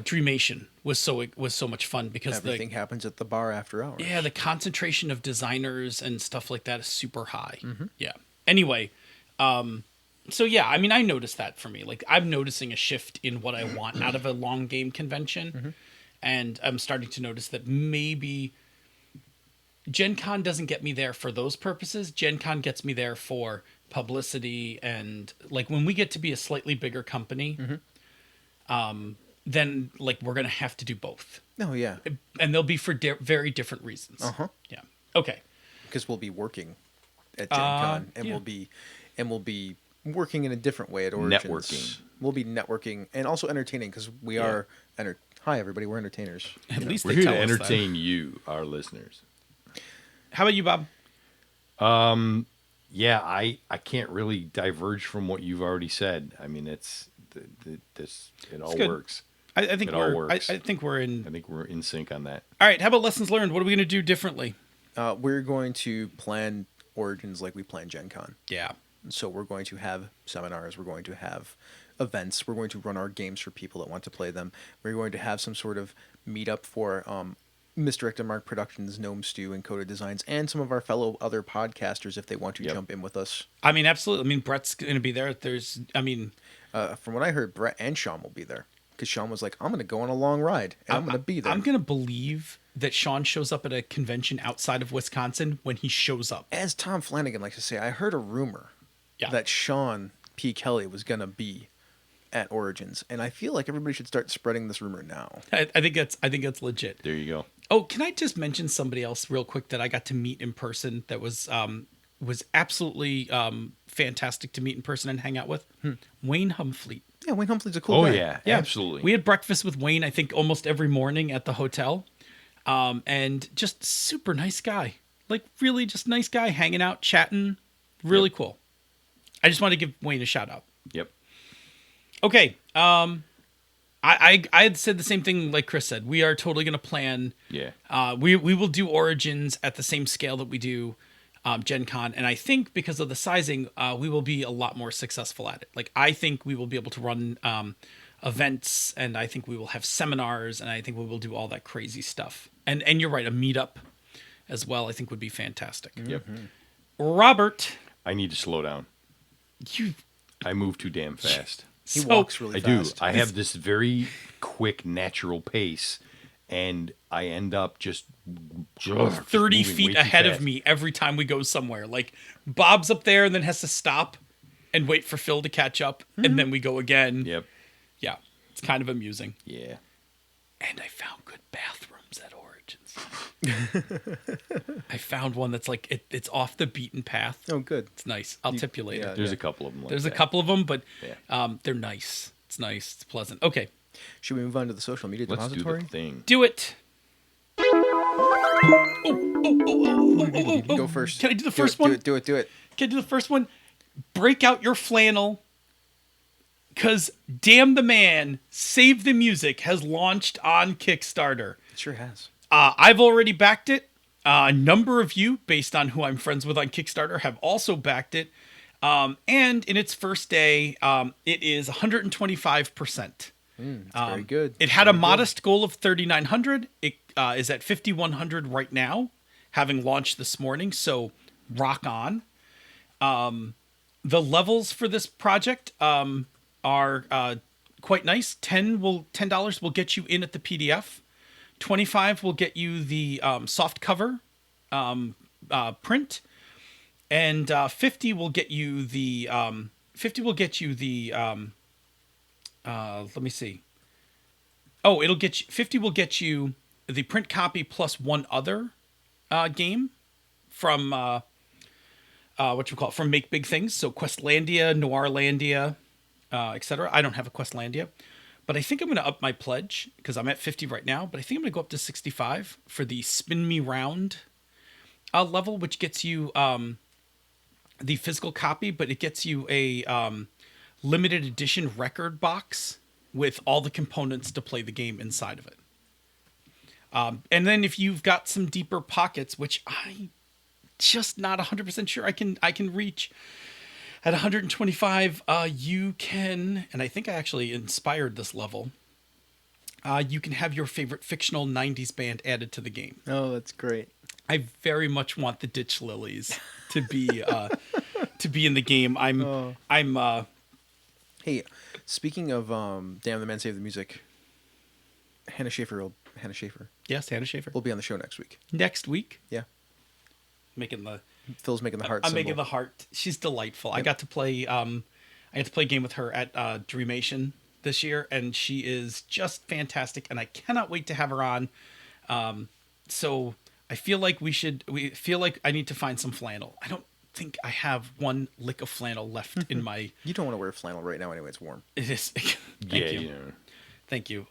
Dreamation was so much fun because Everything happens at the bar after hours. the concentration of designers and stuff like that is super high. Mm-hmm. Yeah. Anyway, so yeah, I mean, I noticed that for me. Like, I'm noticing a shift in what I want out of a long game convention, Mm-hmm. and I'm starting to notice that maybe Gen Con doesn't get me there for those purposes. Gen Con gets me there for publicity and like when we get to be a slightly bigger company, then like we're gonna have to do both, Oh yeah, and they'll be for very different reasons. Uh-huh. Yeah. Okay. because we'll be working at Gen Con, and yeah. we'll be working in a different way at Origins. Networking. We'll be networking and also entertaining because we are. Hi everybody, we're entertainers. At least We're they here tell to us that. entertain you, our listeners. How about you, Bob? Yeah, I can't really diverge from what you've already said. I mean, it all good. works. I think It all we're. works. I think we're in. I think we're in sync on that. All right. How about lessons learned? What are we going to do differently? We're going to plan Origins like we plan Gen Con. Yeah. So we're going to have seminars. We're going to have events. We're going to run our games for people that want to play them. We're going to have some sort of meetup for Misdirected Mark Productions, Gnome Stew, and Coda Designs, and some of our fellow other podcasters if they want to jump in with us. I mean, absolutely. I mean, Brett's going to be there. From what I heard, Brett and Sean will be there because Sean was like, "I'm going to go on a long ride, and I'm going to be there." I'm going to believe that Sean shows up at a convention outside of Wisconsin when he shows up. As Tom Flanagan likes to say, I heard a rumor Yeah. that Sean P. Kelly was going to be at Origins, and I feel like everybody should start spreading this rumor now. I think that's legit. There you go. Oh, can I just mention somebody else real quick that I got to meet in person that was absolutely fantastic to meet in person and hang out with? Wayne Humfleet. Yeah, Wayne Humphrey's a cool guy. Yeah, absolutely. We had breakfast with Wayne, I think, almost every morning at the hotel. And just super nice guy. Like, really just nice guy, hanging out, chatting. Really cool. I just want to give Wayne a shout out. Yep. Okay. I had said the same thing like Chris said. We are totally going to plan. Yeah. We will do Origins at the same scale that we do Gen Con. And I think because of the sizing, we will be a lot more successful at it. Like, I think we will be able to run events, and I think we will have seminars, and I think we will do all that crazy stuff. And you're right, a meetup as well, I think would be fantastic. Yep. Robert, I need to slow down. I move too damn fast. He walks really I do. fast. I have this very quick, natural pace, and I end up just 30 moving feet way too ahead of fast. me every time we go somewhere. Like, Bob's up there and then has to stop and wait for Phil to catch up, and then we go again. Yep. Yeah, it's kind of amusing. Yeah. And I found good bathrooms at Origins. I found one that's like, it's off the beaten path. Oh, good. It's nice. I'll tip you later. yeah. There's a couple of them like There's that. a couple of them, but Yeah. they're nice. It's nice. It's pleasant. Okay, Should we move on to the social media Let's do depository? the thing. do it. Go first. Can I do the Do first it, one? Do it. Can I do the first one? Break out your flannel. Because Damn the Man, Save the Music has launched on Kickstarter. It sure has. I've already backed it. A number of you, based on who I'm friends with on Kickstarter, have also backed it. And in its first day, it is 125%. It's very good. It had a modest goal of 3,900. It is at 5,100 right now, having launched this morning. So rock on. The levels for this project are quite nice. $10 will get you in at the PDF. 25 will get you the soft cover print, and 50 will get you the let me see. Oh, 50 will get you the print copy plus one other game from from Make Big Things. So Questlandia, Noirlandia, etc. I don't have a Questlandia, but I think I'm going to up my pledge because I'm at 50 right now. But I think I'm going to go up to 65 for the Spin Me Round level, which gets you the physical copy, but it gets you a limited edition record box with all the components to play the game inside of it. And then if you've got some deeper pockets, which I just not 100% sure I can reach at 125, you can, and I think I actually inspired this level, you can have your favorite fictional 90s band added to the game. Oh, that's great. I very much want the Ditch Lilies to be in the game. Hey, speaking of Damn the Man Save the Music, Hannah Schaefer. Yes, Hannah Schaefer. Will be on the show next week. Next week. Yeah. Phil's making the heart. I'm making the heart. She's delightful. Yep. I got to play a game with her at Dreamation this year, and she is just fantastic. And I cannot wait to have her on. So I feel like I need to find some flannel. I don't think I have one lick of flannel left in my. You don't want to wear flannel right now anyway. It's warm. It is. Thank you. Thank you.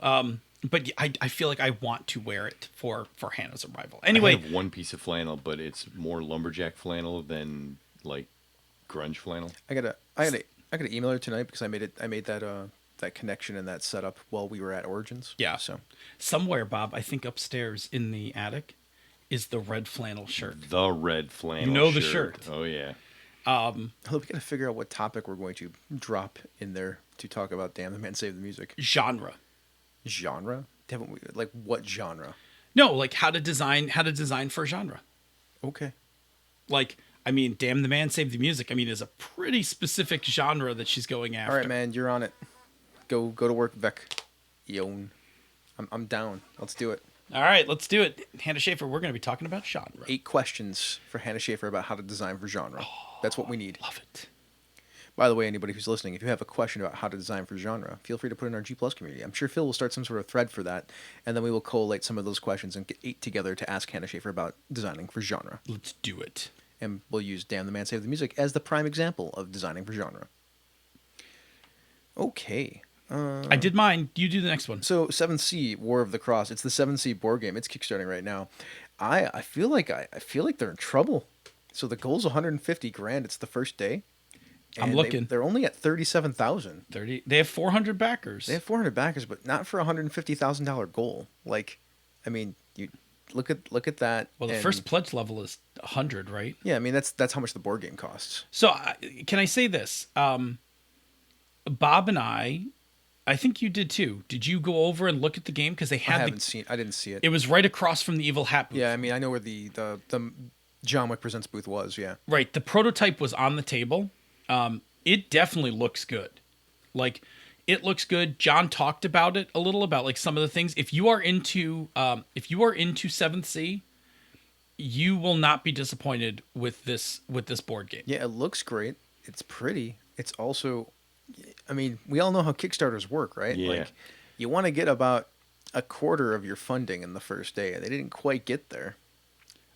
But I feel like I want to wear it for Hannah's arrival. Anyway, I have one piece of flannel, but it's more lumberjack flannel than like grunge flannel. I gotta email her tonight because I made that connection and that setup while we were at Origins. Yeah. So somewhere, Bob, I think upstairs in the attic is the red flannel shirt. The red flannel. You know the shirt. Oh yeah. We gotta figure out what topic we're going to drop in there to talk about Damn the Man Save the Music. Genre. Haven't we, like what genre? No, like how to design for genre. Okay. Like, I mean, Damn the Man Save the Music, I mean, is a pretty specific genre that she's going after. All right, man, you're on it. Go to work, Vec. Yon. I'm down. Let's do it. All right, let's do it. Hannah Schaefer, we're going to be talking about genre. 8 questions for Hannah Schaefer about how to design for genre. That's what we need. Love it. By the way, anybody who's listening, if you have a question about how to design for genre, feel free to put it in our G Plus community. I'm sure Phil will start some sort of thread for that, and then we will collate some of those questions and get 8 together to ask Hannah Schaefer about designing for genre. Let's do it. And we'll use Damn the Man Save the Music as the prime example of designing for genre. Okay. I did mine. You do the next one. So 7th War of the Cross. It's the 7th board game. It's kickstarting right now. I feel like they're in trouble. So the goal's $150,000. It's the first day. I'm looking. They're only at 37,000. 30. They have 400 backers. They have 400 backers, but not for a $150,000 goal. Like, I mean, you look at that. Well, the first pledge level is 100, right? Yeah, I mean that's how much the board game costs. So can I say this? Bob and I think you did too. Did you go over and look at the game because they had? I didn't see it. It was right across from the Evil Hat booth. Yeah, I mean I know where the John Wick Presents booth was. Yeah. Right. The prototype was on the table. It definitely looks good. Like, it looks good. John talked about it a little, about like some of the things. If you are into 7th Sea, you will not be disappointed with this board game. Yeah, it looks great. It's pretty. It's also, I mean, we all know how Kickstarters work, right? Yeah. Like, you want to get about a quarter of your funding in the first day, and they didn't quite get there.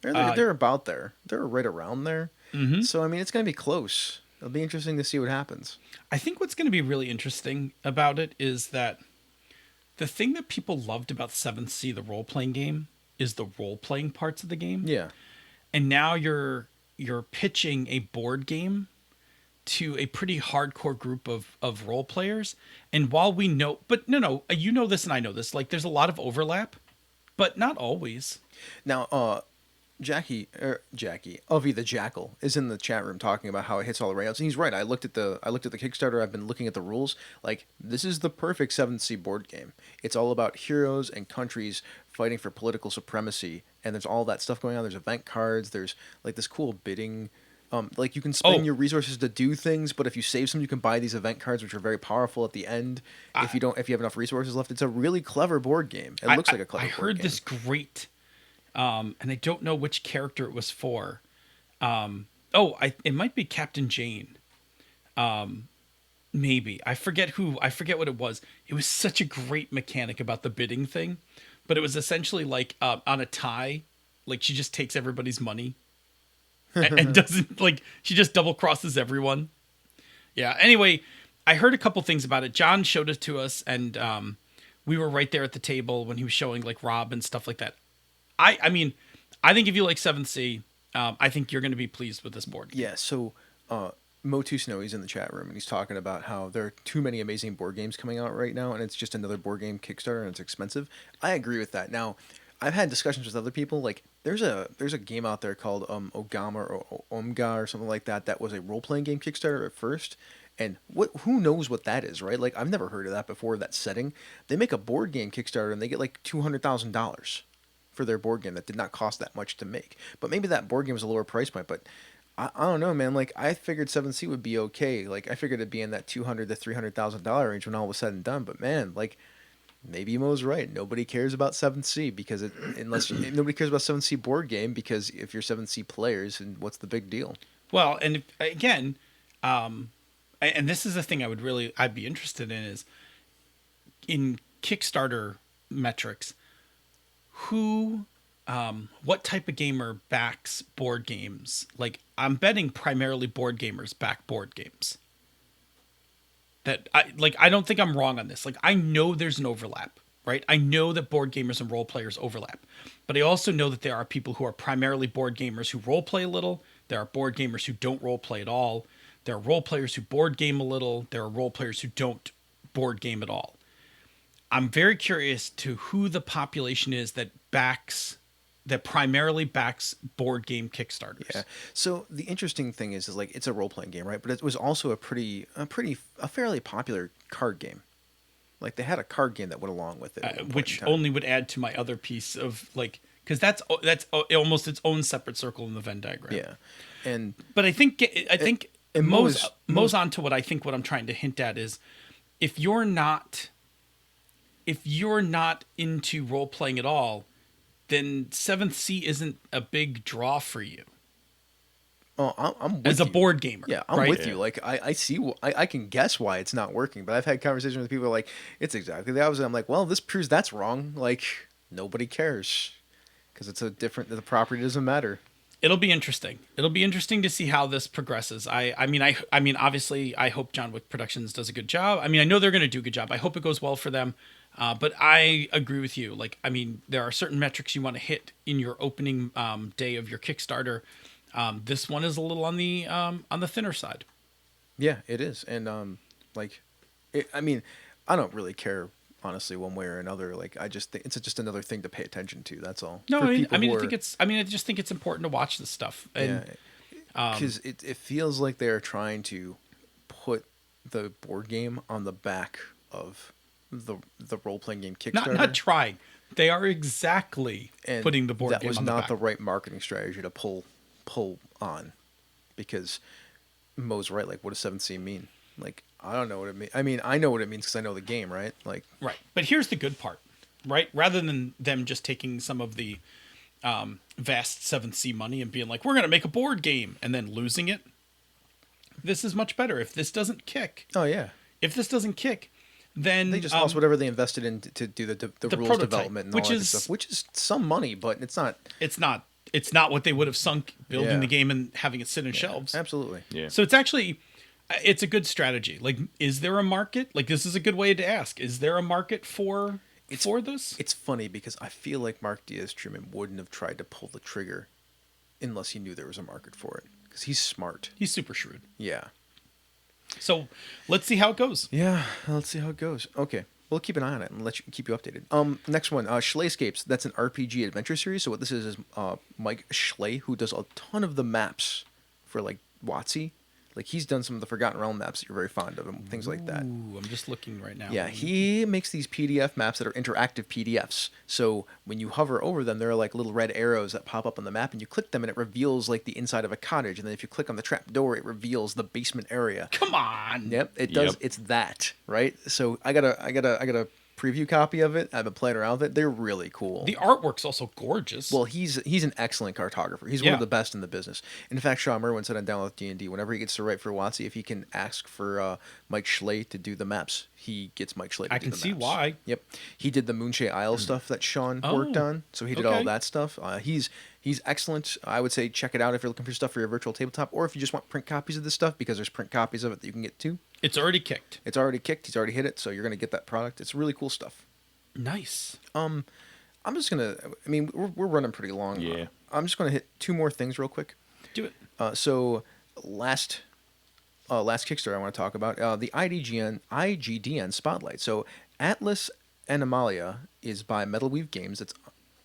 They're about there. They're right around there. Mm-hmm. So, I mean, it's going to be close. It'll be interesting to see what happens. I think what's going to be really interesting about it is that the thing that people loved about 7th Sea, the role-playing game, is the role-playing parts of the game. Yeah. And now you're pitching a board game to a pretty hardcore group of role players. And while we know, but no, you know this and I know this, like there's a lot of overlap, but not always. Now, Jackie, Ovi the Jackal, is in the chat room talking about how it hits all the rails, and he's right. I looked at the Kickstarter. I've been looking at the rules. Like, this is the perfect 7th Sea board game. It's all about heroes and countries fighting for political supremacy, and there's all that stuff going on. There's event cards. There's like this cool bidding Like you can spend Oh. your resources to do things, but if you save some, you can buy these event cards, which are very powerful at the end. If you have enough resources left, it's a really clever board game. It looks like a clever I board heard game. this great, and I don't know which character it was for. It might be Captain Jane. Maybe I forget who. I forget what it was. It was such a great mechanic about the bidding thing, but it was essentially like on a tie, like she just takes everybody's money, and doesn't like she just double crosses everyone. Yeah. Anyway, I heard a couple things about it. John showed it to us, and we were right there at the table when he was showing like Rob and stuff like that. I mean, I think if you like 7th Sea, I think you're going to be pleased with this board game. Yeah, so Motu Snow, he's in the chat room, and he's talking about how there are too many amazing board games coming out right now, and it's just another board game Kickstarter, and it's expensive. I agree with that. Now, I've had discussions with other people. Like, there's a game out there called Ogama or Omga or something like that. That was a role playing game Kickstarter at first, and who knows what that is, right? Like, I've never heard of that before. That setting, they make a board game Kickstarter, and they get like $200,000 for their board game that did not cost that much to make. But maybe that board game was a lower price point, but I don't know, man. Like, I figured 7th Sea would be okay. Like, I figured it'd be in that $200,000 to $300,000 range when all was said and done. But man, like, maybe Mo's right. Nobody cares about 7th Sea because nobody cares about 7th Sea board game because if you're 7th Sea players, and what's the big deal? Well, and again, and this is the thing I'd be interested in is in Kickstarter metrics, what type of gamer backs board games? Like, I'm betting primarily board gamers back board games. I don't think I'm wrong on this. Like, I know there's an overlap, right? I know that board gamers and role players overlap, but I also know that there are people who are primarily board gamers who role play a little. There are board gamers who don't role play at all. There are role players who board game a little. There are role players who don't board game at all. I'm very curious to who the population is that primarily backs board game Kickstarters. Yeah. So the interesting thing is like it's a role playing game, right? But it was also a fairly popular card game. Like they had a card game that went along with it, at one point Which in time. only would add to my other piece of like, because that's almost its own separate circle in the Venn diagram. Yeah, and But I think and Mo's onto what I'm trying to hint at is if you're not into role playing at all, then 7th Sea isn't a big draw for you I'm with as a you. board gamer. Yeah, I'm right? with you. Like I see, I can guess why it's not working, but I've had conversations with people who are like it's exactly the opposite. I'm like, well, this proves that's wrong. Like nobody cares because it's the property doesn't matter. It'll be interesting. It'll be interesting to see how this progresses. I mean, obviously, I hope John Wick Productions does a good job. I mean, I know they're going to do a good job. I hope it goes well for them. But I agree with you. Like, I mean, there are certain metrics you want to hit in your opening day of your Kickstarter. This one is a little on the thinner side. Yeah, it is, and I mean, I don't really care honestly one way or another. Like I just think it's just another thing to pay attention to. That's all. No, For I people who I just think it's important to watch this stuff. And because it feels like they're trying to put the board game on the back of the role playing game Kickstarter. not trying. They are exactly and putting the board that game was on not the the back. right marketing strategy to pull on, because Mo's right. Like, what does 7th Sea mean? Like, I don't know what it means. I mean, I know what it means because I know the game, right? Like, Right. But here's the good part, right? Rather than them just taking some of the vast 7th Sea money and being like, we're going to make a board game and then losing it, this is much better. If this doesn't kick, oh yeah, then they just lost whatever they invested in to do the rules prototype, development and which all that good is- stuff, which is some money, but it's not. It's not what they would have sunk building Yeah. the game and having it sit in shelves. Absolutely. Yeah. So it's a good strategy. Like, is there a market? Like, this is a good way to ask. Is there a market for this? It's funny because I feel like Mark Diaz-Truman wouldn't have tried to pull the trigger unless he knew there was a market for it, because he's smart. He's super shrewd. Yeah. So let's see how it goes. Yeah, let's see how it goes. Okay, we'll keep an eye on it and keep you updated. Next one, Schleyscapes. That's an RPG adventure series. So what this is Mike Schley, who does a ton of the maps for like WotC. Like he's done some of the Forgotten Realm maps that you're very fond of and things like that. Ooh, I'm just looking right now. Yeah, he makes these PDF maps that are interactive PDFs. So when you hover over them, there are like little red arrows that pop up on the map, and you click them, and it reveals like the inside of a cottage. And then if you click on the trap door, it reveals the basement area. Come on. Yep, it does. Yep. It's that, right? So I got a preview copy of it. I've been playing around with it. They're really cool. The artwork's also gorgeous. Well, he's an excellent cartographer. He's one Yeah. of the best in the business. In fact, Sean Merwin said on Down with D&D, whenever he gets to write for WotC, if he can ask for Mike Schley to do the maps, he gets Mike Schley to I do can the see maps. why. Yep. He did the Moonshade Isle stuff that Sean worked Oh, on. So he did all okay. that stuff. He's excellent. I would say check it out if you're looking for stuff for your virtual tabletop, or if you just want print copies of this stuff, because there's print copies of it that you can get too. It's already kicked. It's already kicked. He's already hit it, so you're going to get that product. It's really cool stuff. Nice. I'm just gonna. I mean, we're running pretty long. Yeah. I'm just gonna hit two more things real quick. Do it. So last Kickstarter I want to talk about the IGDN Spotlight. So Atlas Anomalia is by Metalweave Games.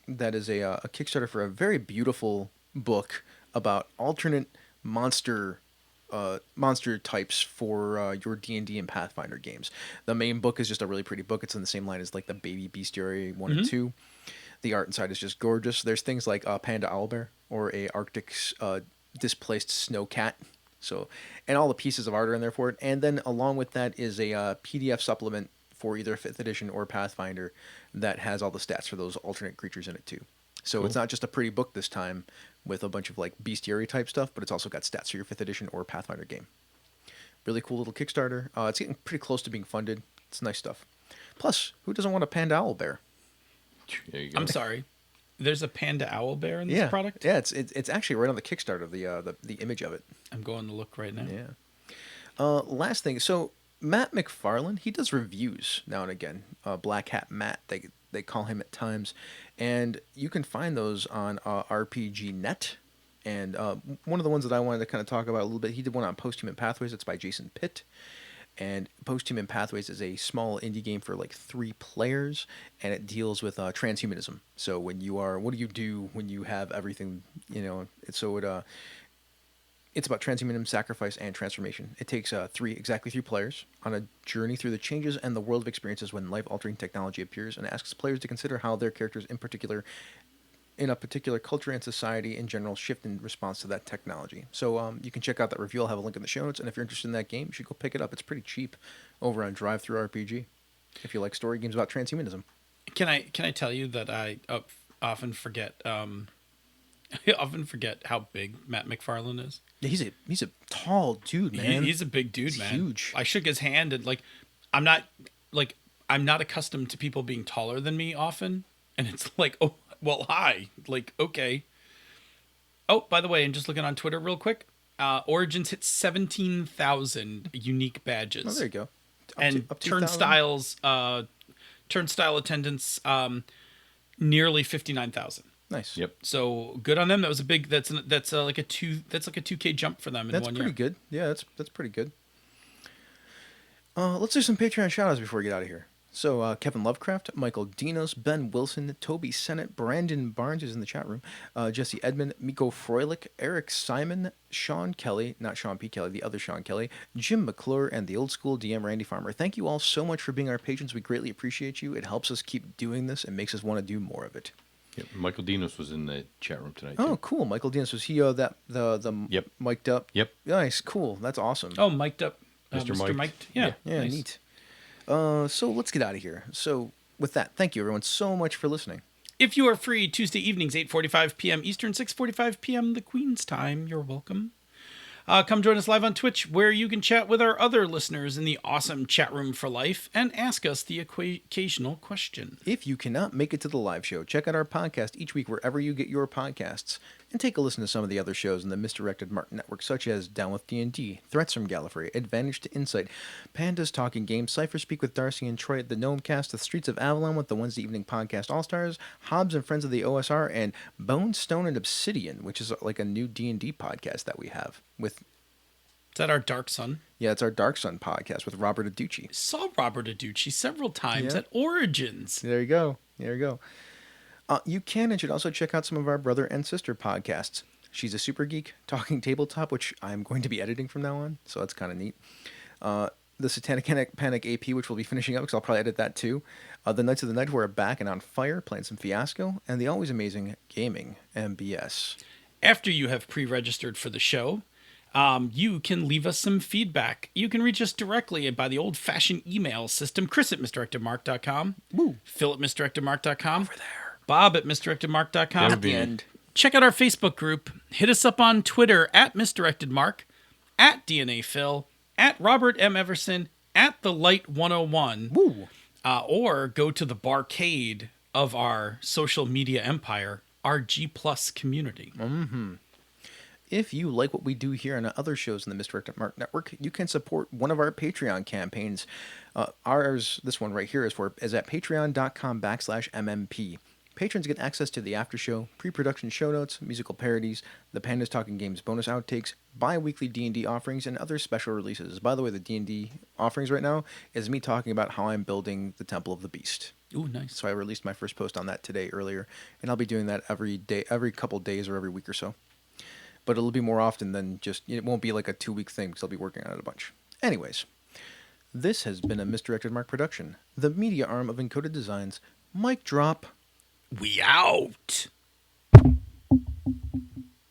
That is a Kickstarter for a very beautiful book about alternate monster types for your D&D and Pathfinder games. The main book is just a really pretty book. It's in the same line as like the Baby Bestiary 1 and 2. The art inside is just gorgeous. There's things like a panda owlbear or a Arctic displaced snow cat. So, and all the pieces of art are in there for it. And then along with that is a PDF supplement for either 5th edition or Pathfinder that has all the stats for those alternate creatures in it too. So it's not just a pretty book this time with a bunch of like bestiary type stuff, but it's also got stats for your 5th edition or Pathfinder game. Really cool little Kickstarter. It's getting pretty close to being funded. It's nice stuff. Plus, who doesn't want a panda owl bear? There you go. I'm sorry. There's a panda owl bear in this Yeah, product? yeah. It's actually right on the Kickstarter. The image of it. I'm going to look right now. Yeah. Last thing. So Matt McFarlane, he does reviews now and again. Black Hat Matt, they call him at times, and you can find those on RPG.net. And one of the ones that I wanted to kind of talk about a little bit, he did one on Post-Human Pathways. It's by Jason Pitt. And Post-Human Pathways is a small indie game for like 3 players, and it deals with transhumanism. So what do you do when you have everything, it's about transhumanism, sacrifice, and transformation. It takes exactly three players on a journey through the changes and the world of experiences when life-altering technology appears, and asks players to consider how their characters in a particular culture and society in general shift in response to that technology. So you can check out that review. I'll have a link in the show notes, and if you're interested in that game, you should go pick it up. It's pretty cheap over on DriveThruRPG if you like story games about transhumanism. Can I tell you that I often forget how big Matt McFarlane is? Yeah, he's a tall dude, man. He's a big dude, He's man. huge. I shook his hand and I'm not accustomed to people being taller than me often, and it's like, oh, well, hi, like, okay. Oh, by the way, and just looking on Twitter real quick, Origins hit 17,000 unique badges. Oh, there you go. And up to 1,000? turnstile attendance, nearly 59,000. Nice. Yep. So good on them. That was a big. That's like a 2K jump for them in That's 1 pretty year. good. Yeah, that's pretty good. Let's do some Patreon shoutouts before we get out of here. So Kevin Lovecraft, Michael Dinos, Ben Wilson, Toby Sennett, Brandon Barnes is in the chat room, Jesse Edmond, Miko Froelich, Eric Simon, Sean Kelly, not Sean P. Kelly, the other Sean Kelly, Jim McClure, and the old school DM Randy Farmer. Thank you all so much for being our patrons. We greatly appreciate you. It helps us keep doing this and makes us want to do more of it. Yep. Michael Dinos was in the chat room tonight. Oh, too. cool. Michael Dinos, was he the Yep. mic'd up? Yep. Nice, cool. That's awesome. Oh, mic'd up, Mr. Mr. Mic'd. Mic'd. Yeah, Yeah, nice. neat. So let's get out of here. So with that, thank you everyone so much for listening. If you are free Tuesday evenings, 8:45 p.m. Eastern, 6:45 p.m. the Queen's time, you're welcome. Come join us live on Twitch, where you can chat with our other listeners in the awesome chat room for life and ask us the occasional question. If you cannot make it to the live show, check out our podcast each week wherever you get your podcasts, and take a listen to some of the other shows in the Misdirected Mark Network, such as Down with D&D, Threats from Gallifrey, Advantage to Insight, Pandas Talking Games, Cypher Speak with Darcy and Troy, The Gnomecast, The Streets of Avalon with the Wednesday Evening Podcast All-Stars, Hobbs and Friends of the OSR, and Bone, Stone, and Obsidian, which is like a new D&D podcast that we have with... Is that our Dark Sun? Yeah, it's our Dark Sun podcast with Robert Aducci. Saw Robert Aducci several times Yeah. at Origins. There you go. There you go. You can and should also check out some of our brother and sister podcasts. She's a super geek talking tabletop, which I'm going to be editing from now on, so that's kind of neat. The Satanic Panic AP, which we'll be finishing up because I'll probably edit that too. The Knights of the Night, who are back and on fire, playing some Fiasco, and the always amazing Gaming MBS. After you have pre-registered for the show, you can leave us some feedback. You can reach us directly by the old-fashioned email system, Chris at misdirectedmark.com, Woo. Phil at misdirectedmark.com, Over there. Bob at misdirectedmark.com. At the end. Check out our Facebook group. Hit us up on Twitter at misdirectedmark, at DNA Phil, at Robert M. Everson, at The Light 101, Woo. or go to the barcade of our social media empire, our G Plus community. If you like what we do here and other shows in the Misdirected Mark Network, you can support one of our Patreon campaigns. Ours, this one right here, is at patreon.com/MMP. Patrons get access to the after show, pre-production show notes, musical parodies, the Pandas Talking Games bonus outtakes, bi-weekly D&D offerings, and other special releases. By the way, the D&D offerings right now is me talking about how I'm building the Temple of the Beast. Ooh, nice. So I released my first post on that today earlier, and I'll be doing that every day, every couple days or every week or so. But it'll be more often than just, it won't be like a 2-week thing because I'll be working on it a bunch. Anyways, this has been a Misdirected Mark production, the media arm of Encoded Designs. Mic drop. We out.